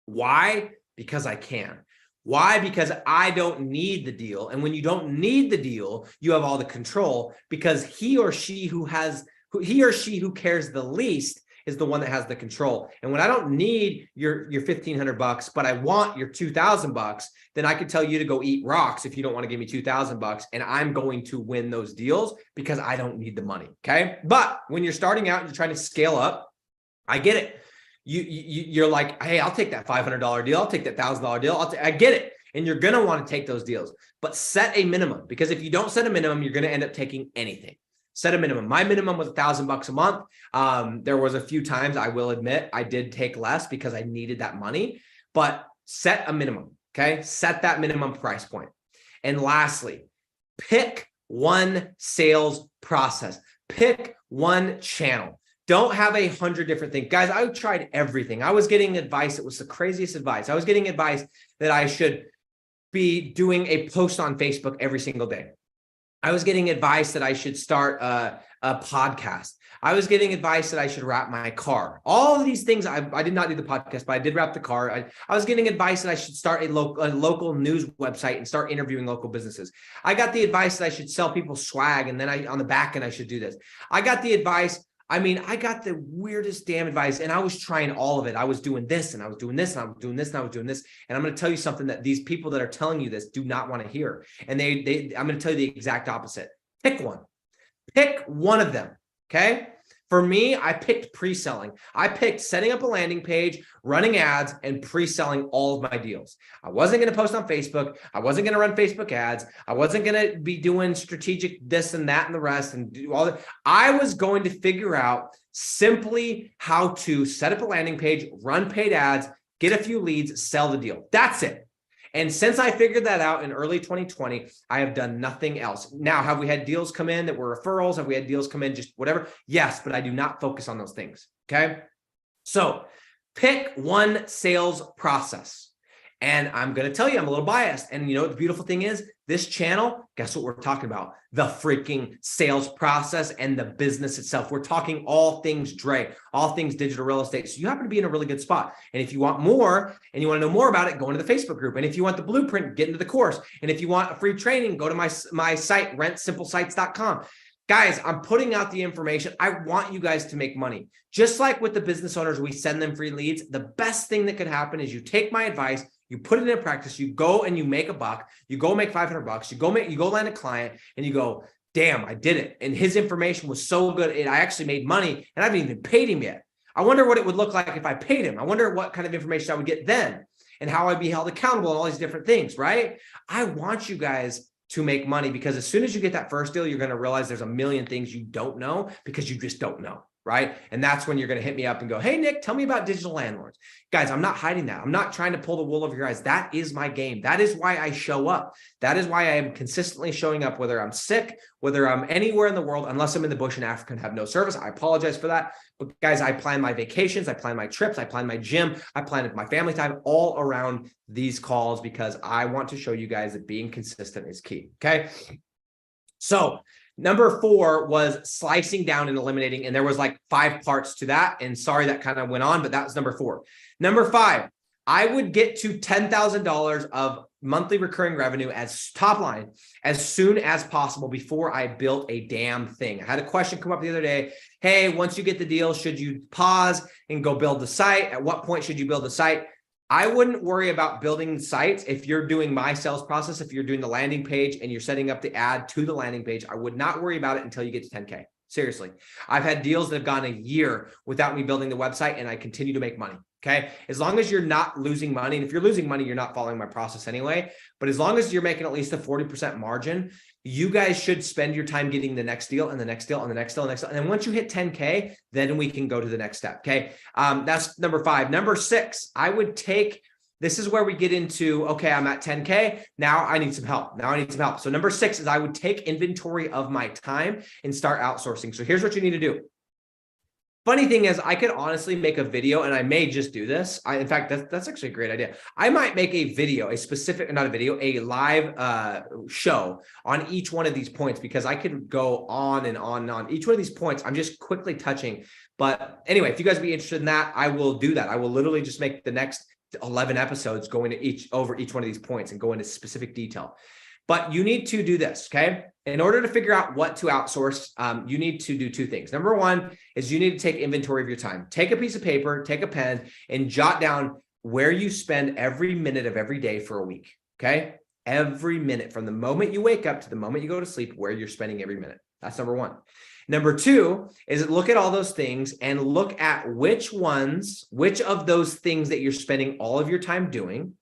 Why? Because I can. Why? Because I don't need the deal. And when you don't need the deal, you have all the control, because he or she who cares the least is the one that has the control. And when I don't need your $1,500, but I want your $2,000, then I could tell you to go eat rocks if you don't want to give me $2,000, and I'm going to win those deals because I don't need the money. Okay. But when you're starting out and you're trying to scale up, I get it. You're like, hey, I'll take that $500 deal. I'll take that $1,000 deal. I get it. And you're going to want to take those deals, but set a minimum, because if you don't set a minimum, you're going to end up taking anything. Set a minimum. My minimum was $1,000 a month. There was a few times, I will admit, I did take less because I needed that money, but set a minimum. Okay. Set that minimum price point. And lastly, pick one sales process, pick one channel. Don't have 100 different things. Guys, I tried everything. I was getting advice. It was the craziest advice. I was getting advice that I should be doing a post on Facebook every single day. I was getting advice that I should start a podcast. I was getting advice that I should wrap my car. All of these things, I did not do the podcast, but I did wrap the car. I was getting advice that I should start a local news website and start interviewing local businesses. I got the advice that I should sell people swag, and then on the back end, I should do this. I got the advice. I got the weirdest damn advice, and I was trying all of it. I was doing this, and I was doing this, and I was doing this, and I was doing this. And I'm going to tell you something that these people that are telling you this do not want to hear. And I'm going to tell you the exact opposite. Pick one. Pick one of them. Okay. For me, I picked pre-selling. I picked setting up a landing page, running ads, and pre-selling all of my deals. I wasn't going to post on Facebook. I wasn't going to run Facebook ads. I wasn't going to be doing strategic this and that and the rest and do all that. I was going to figure out simply how to set up a landing page, run paid ads, get a few leads, sell the deal. That's it. And since I figured that out in early 2020, I have done nothing else. Now, have we had deals come in that were referrals? Have we had deals come in just whatever? Yes, but I do not focus on those things. Okay. So pick one sales process. And I'm going to tell you, I'm a little biased. And you know what the beautiful thing is? This channel, guess what we're talking about? The freaking sales process and the business itself. We're talking all things DRE, all things digital real estate. So you happen to be in a really good spot. And if you want more and you want to know more about it, go into the Facebook group. And if you want the blueprint, get into the course. And if you want a free training, go to my site, rentsimplesites.com. Guys, I'm putting out the information. I want you guys to make money. Just like with the business owners, we send them free leads. The best thing that could happen is you take my advice, you put it in practice, you go and you make a buck, you go make $500, you go land a client, and you go, damn, I did it. And his information was so good, and I actually made money, and I haven't even paid him yet. I wonder what it would look like if I paid him. I wonder what kind of information I would get then and how I'd be held accountable and all these different things, right? I want you guys to make money, because as soon as you get that first deal, you're going to realize there's a million things you don't know because you just don't know. Right. And that's when you're going to hit me up and go, hey, Nick, tell me about digital landlords. Guys, I'm not hiding that. I'm not trying to pull the wool over your eyes. That is my game. That is why I show up. That is why I am consistently showing up, whether I'm sick, whether I'm anywhere in the world, unless I'm in the bush in Africa and have no service. I apologize for that. But guys, I plan my vacations. I plan my trips. I plan my gym. I plan my family time all around these calls, because I want to show you guys that being consistent is key. Okay. So number 4 was slicing down and eliminating. And there was like 5 parts to that. And sorry, that kind of went on, but that was number 4. Number 5, I would get to $10,000 of monthly recurring revenue as top line as soon as possible before I built a damn thing. I had a question come up the other day. Hey, once you get the deal, should you pause and go build the site? At what point should you build the site? I wouldn't worry about building sites if you're doing my sales process, if you're doing the landing page and you're setting up the ad to the landing page. I would not worry about it until you get to 10K. Seriously. I've had deals that have gone a year without me building the website and I continue to make money. Okay. As long as you're not losing money, and if you're losing money, you're not following my process anyway. But as long as you're making at least a 40% margin, you guys should spend your time getting the next deal and the next deal and the next deal and the next deal. And then once you hit 10K, then we can go to the next step. Okay. That's number 5. Number 6, I would take, this is where we get into, okay, I'm at 10K. Now I need some help. So number 6 is I would take inventory of my time and start outsourcing. So here's what you need to do. Funny thing is, I could honestly make a video, and I may just do this. In fact, that's actually a great idea. I might make a video, a live show on each one of these points, because I could go on and on and on. Each one of these points, I'm just quickly touching. But anyway, if you guys be interested in that, I will do that. I will literally just make the next 11 episodes going to over each one of these points and go into specific detail. But you need to do this, okay? In order to figure out what to outsource, you need to do 2 things. Number 1 is you need to take inventory of your time. Take a piece of paper, take a pen, and jot down where you spend every minute of every day for a week, okay? Every minute, from the moment you wake up to the moment you go to sleep, where you're spending every minute. That's number 1. Number 2 is look at all those things and look at which of those things that you're spending all of your time doing,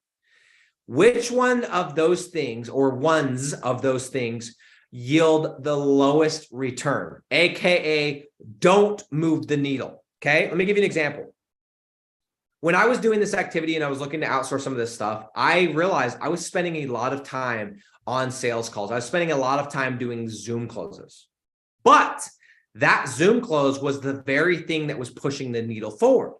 which one of those things or ones of those things yield the lowest return, AKA don't move the needle. Okay. Let me give you an example. When I was doing this activity and I was looking to outsource some of this stuff, I realized I was spending a lot of time on sales calls. I was spending a lot of time doing Zoom closes, but that Zoom close was the very thing that was pushing the needle forward.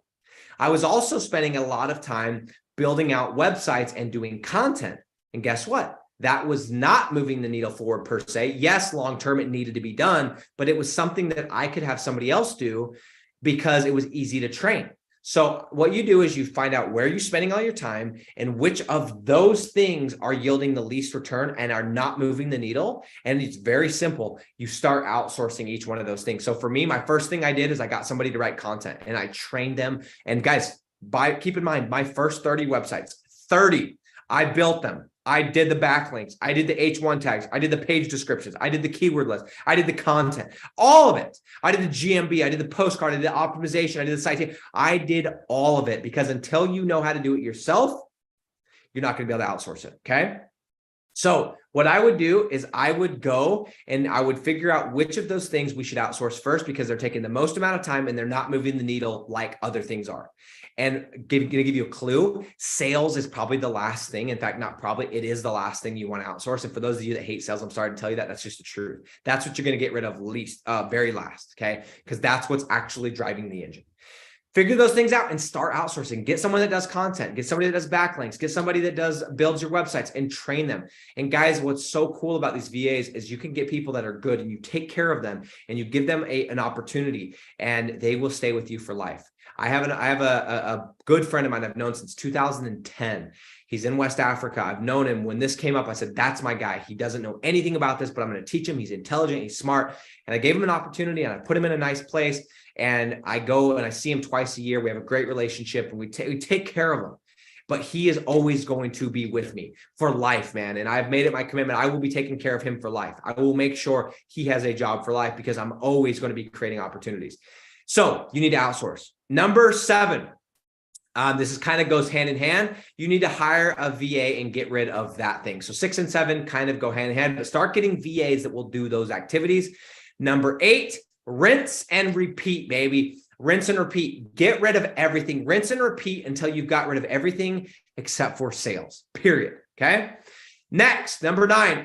I was also spending a lot of time building out websites and doing content. And guess what? That was not moving the needle forward per se. Yes, long-term it needed to be done, but it was something that I could have somebody else do because it was easy to train. So what you do is you find out where you're spending all your time and which of those things are yielding the least return and are not moving the needle. And it's very simple. You start outsourcing each one of those things. So for me, my first thing I did is I got somebody to write content and I trained them. And guys, keep in mind, my first 30 websites, 30, I built them. I did the backlinks. I did the H1 tags. I did the page descriptions. I did the keyword list. I did the content, all of it. I did the GMB. I did the postcard. I did the optimization. I did the site. I did all of it, because until you know how to do it yourself, you're not going to be able to outsource it. Okay. So what I would do is I would go and I would figure out which of those things we should outsource first, because they're taking the most amount of time and they're not moving the needle like other things are. And gonna give you a clue, sales is probably the last thing. In fact, not probably, it is the last thing you want to outsource. And for those of you that hate sales, I'm sorry to tell you that that's just the truth. That's what you're going to get rid of very last. Okay. Because that's what's actually driving the engine. Figure those things out and start outsourcing. Get someone that does content, get somebody that does backlinks, get somebody that builds your websites and train them. And guys, what's so cool about these VAs is you can get people that are good and you take care of them and you give them an opportunity and they will stay with you for life. I have a good friend of mine I've known since 2010. He's in West Africa. I've known him. When this came up, I said, that's my guy. He doesn't know anything about this, but I'm going to teach him. He's intelligent. He's smart. And I gave him an opportunity and I put him in a nice place. And I go and I see him twice a year. We have a great relationship and we take care of him. But he is always going to be with me for life, man. And I've made it my commitment. I will be taking care of him for life. I will make sure he has a job for life because I'm always going to be creating opportunities. So you need to outsource. Number 7, this is kind of goes hand in hand. You need to hire a VA and get rid of that thing. So 6 and 7 kind of go hand in hand, but start getting VAs that will do those activities. Number 8, rinse and repeat, baby. Rinse and repeat. Get rid of everything. Rinse and repeat until you've got rid of everything except for sales, period. Okay. Next, number 9,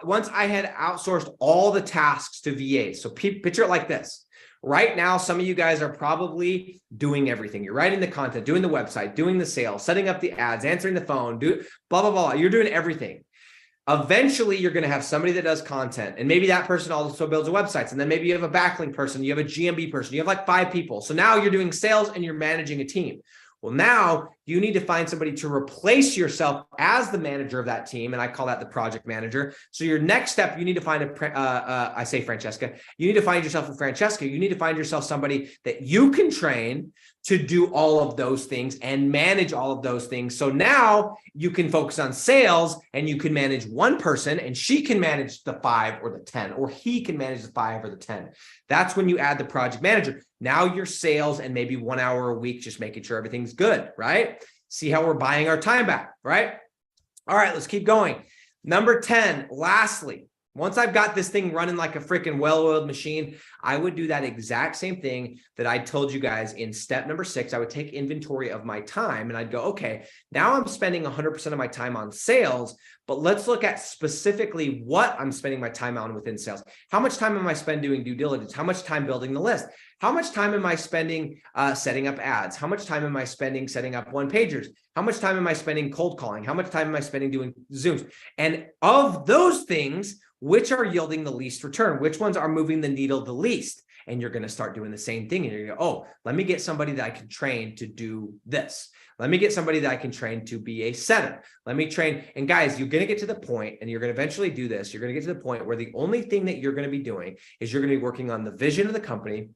once I had outsourced all the tasks to VAs. So picture it like this. Right now, some of you guys are probably doing everything. You're writing the content, doing the website, doing the sales, setting up the ads, answering the phone, blah, blah, blah. You're doing everything. Eventually, you're going to have somebody that does content. And maybe that person also builds websites. And then maybe you have a backlink person, you have a GMB person, you have like 5 people. So now you're doing sales and you're managing a team. Well, now you need to find somebody to replace yourself as the manager of that team. And I call that the project manager. So your next step, you need to find I say Francesca, you need to find yourself a Francesca. You need to find yourself somebody that you can train to do all of those things and manage all of those things. So now you can focus on sales and you can manage one person and she can manage the 5 or the 10, or he can manage the 5 or the 10. That's when you add the project manager. Now your sales and maybe 1 hour a week, just making sure everything's good, right? See how we're buying our time back, right? All right, let's keep going. Number 10, lastly, once I've got this thing running like a freaking well-oiled machine, I would do that exact same thing that I told you guys in step number 6. I would take inventory of my time and I'd go, okay, now I'm spending 100% of my time on sales, but let's look at specifically what I'm spending my time on within sales. How much time am I spending doing due diligence? How much time building the list? How much time am I spending setting up ads? How much time am I spending setting up one-pagers? How much time am I spending cold calling? How much time am I spending doing Zooms? And of those things, which are yielding the least return? Which ones are moving the needle the least? And you're going to start doing the same thing. And you're going to go, oh, let me get somebody that I can train to do this. Let me get somebody that I can train to be a setter. Let me train. And guys, you're going to get to the point, and you're going to eventually do this. You're going to get to the point where the only thing that you're going to be doing is you're going to be working on the vision of the company.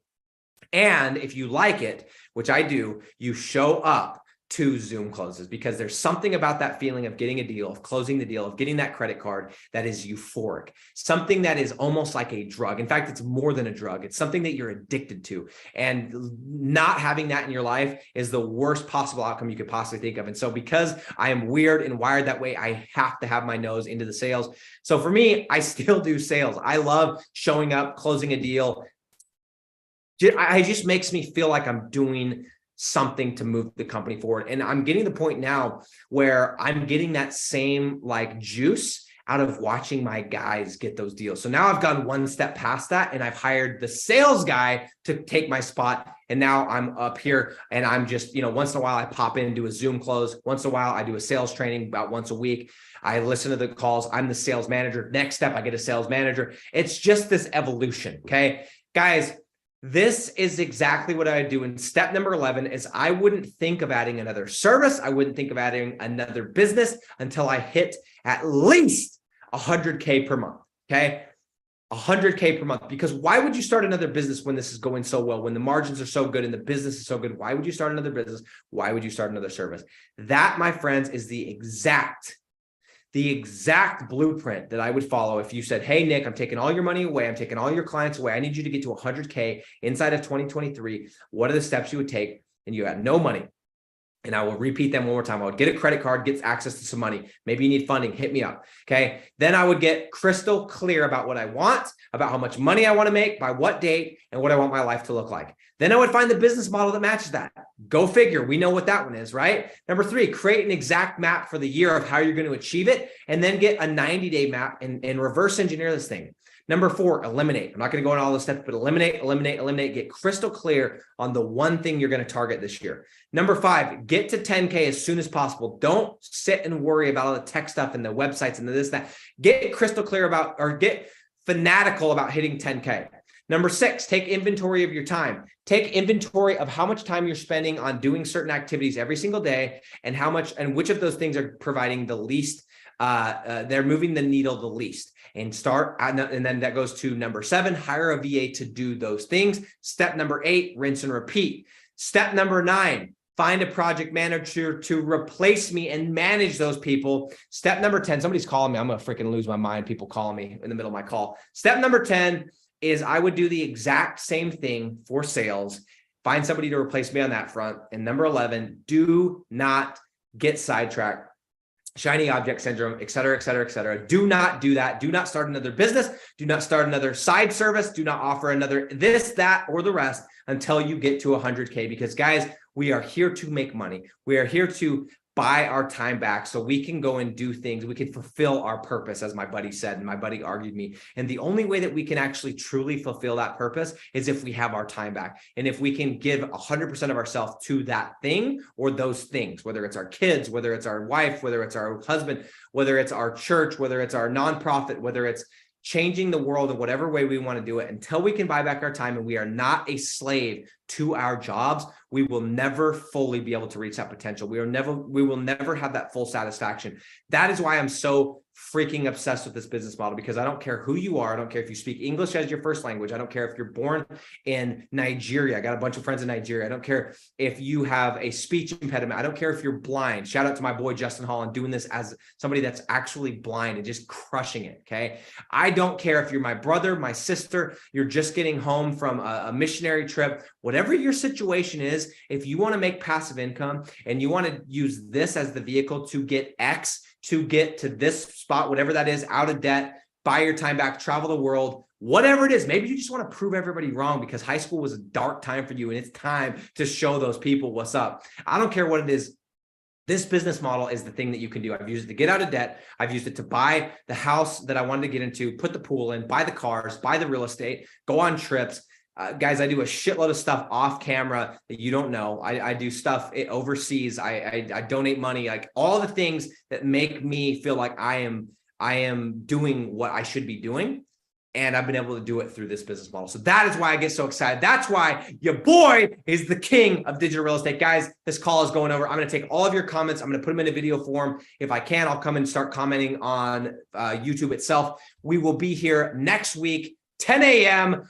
And if you like it, which I do, you show up to Zoom closes, because there's something about that feeling of getting a deal, of closing the deal, of getting that credit card that is euphoric, something that is almost like a drug. In fact, it's more than a drug. It's something that you're addicted to, and not having that in your life is the worst possible outcome you could possibly think of. And so because I am weird and wired that way, I have to have my nose into the sales. So for me, I still do sales. I love showing up, closing a deal. It just makes me feel like I'm doing something to move the company forward. And I'm getting to the point now where I'm getting that same like juice out of watching my guys get those deals. So now I've gone one step past that, and I've hired the sales guy to take my spot. And now I'm up here, and I'm just, once in a while I pop in and do a Zoom close. Once in a while I do a sales training about once a week. I listen to the calls. I'm the sales manager. Next step, I get a sales manager. It's just this evolution. Okay, guys, this is exactly what I would do in step number 11. Is I wouldn't think of adding another service. I wouldn't think of adding another business until I hit at least 100K per month. Okay. 100K per month. Because why would you start another business when this is going so well, when the margins are so good and the business is so good? Why would you start another business? Why would you start another service? That, my friends, is the exact blueprint that I would follow if you said, hey, Nick, I'm taking all your money away. I'm taking all your clients away. I need you to get to 100K inside of 2023. What are the steps you would take? And you had no money. And I will repeat them one more time. I would get a credit card, get access to some money. Maybe you need funding, hit me up. Okay. Then I would get crystal clear about what I want, about how much money I want to make, by what date, and what I want my life to look like. Then I would find the business model that matches that. Go figure. We know what that one is, right? Number 3, create an exact map for the year of how you're going to achieve it, and then get a 90-day map and reverse engineer this thing. Number 4, eliminate. I'm not going to go into all the steps, but eliminate, get crystal clear on the one thing you're going to target this year. Number 5, get to 10K as soon as possible. Don't sit and worry about all the tech stuff and the websites and the this, that. Get crystal clear about, or get fanatical about hitting 10K. Number 6, take inventory of your time. Take inventory of how much time you're spending on doing certain activities every single day, and how much, and which of those things are providing the least, they're moving the needle the least. And then that goes to number 7, hire a VA to do those things. Step number 8, rinse and repeat. Step number 9, find a project manager to replace me and manage those people. Step number 10, somebody's calling me. I'm going to freaking lose my mind. People calling me in the middle of my call. Step number 10 is I would do the exact same thing for sales. Find somebody to replace me on that front. And number 11, do not get sidetracked. Shiny object syndrome, et cetera, et cetera, et cetera. Do not do that. Do not start another business. Do not start another side service. Do not offer another this, that, or the rest until you get to 100K. Because guys, we are here to make money. We are here to buy our time back so we can go and do things. We can fulfill our purpose, as my buddy said, and my buddy argued me. And the only way that we can actually truly fulfill that purpose is if we have our time back. And if we can give 100% of ourselves to that thing or those things, whether it's our kids, whether it's our wife, whether it's our husband, whether it's our church, whether it's our nonprofit, whether it's changing the world in whatever way we want to do it. Until we can buy back our time and we are not a slave to our jobs, we will never fully be able to reach that potential. We will never have that full satisfaction. That is why I'm so freaking obsessed with this business model, because I don't care who you are. I don't care if you speak English as your first language. I don't care if you're born in Nigeria. I got a bunch of friends in Nigeria. I don't care if you have a speech impediment. I don't care if you're blind. Shout out to my boy, Justin Holland, doing this as somebody that's actually blind and just crushing it. Okay. I don't care if you're my brother, my sister, you're just getting home from a missionary trip, whatever your situation is. If you want to make passive income and you want to use this as the vehicle to get X, to get to this spot, whatever that is, out of debt, buy your time back, travel the world, whatever it is. Maybe you just want to prove everybody wrong because high school was a dark time for you and it's time to show those people what's up. I don't care what it is. This business model is the thing that you can do. I've used it to get out of debt. I've used it to buy the house that I wanted to get into, put the pool in, buy the cars, buy the real estate, go on trips. Guys, I do a shitload of stuff off camera that you don't know. I do stuff overseas. I donate money, like all the things that make me feel like I am doing what I should be doing. And I've been able to do it through this business model. So that is why I get so excited. That's why your boy is the king of digital real estate. Guys, this call is going over. I'm going to take all of your comments. I'm going to put them in a video form. If I can, I'll come and start commenting on YouTube itself. We will be here next week, 10 a.m.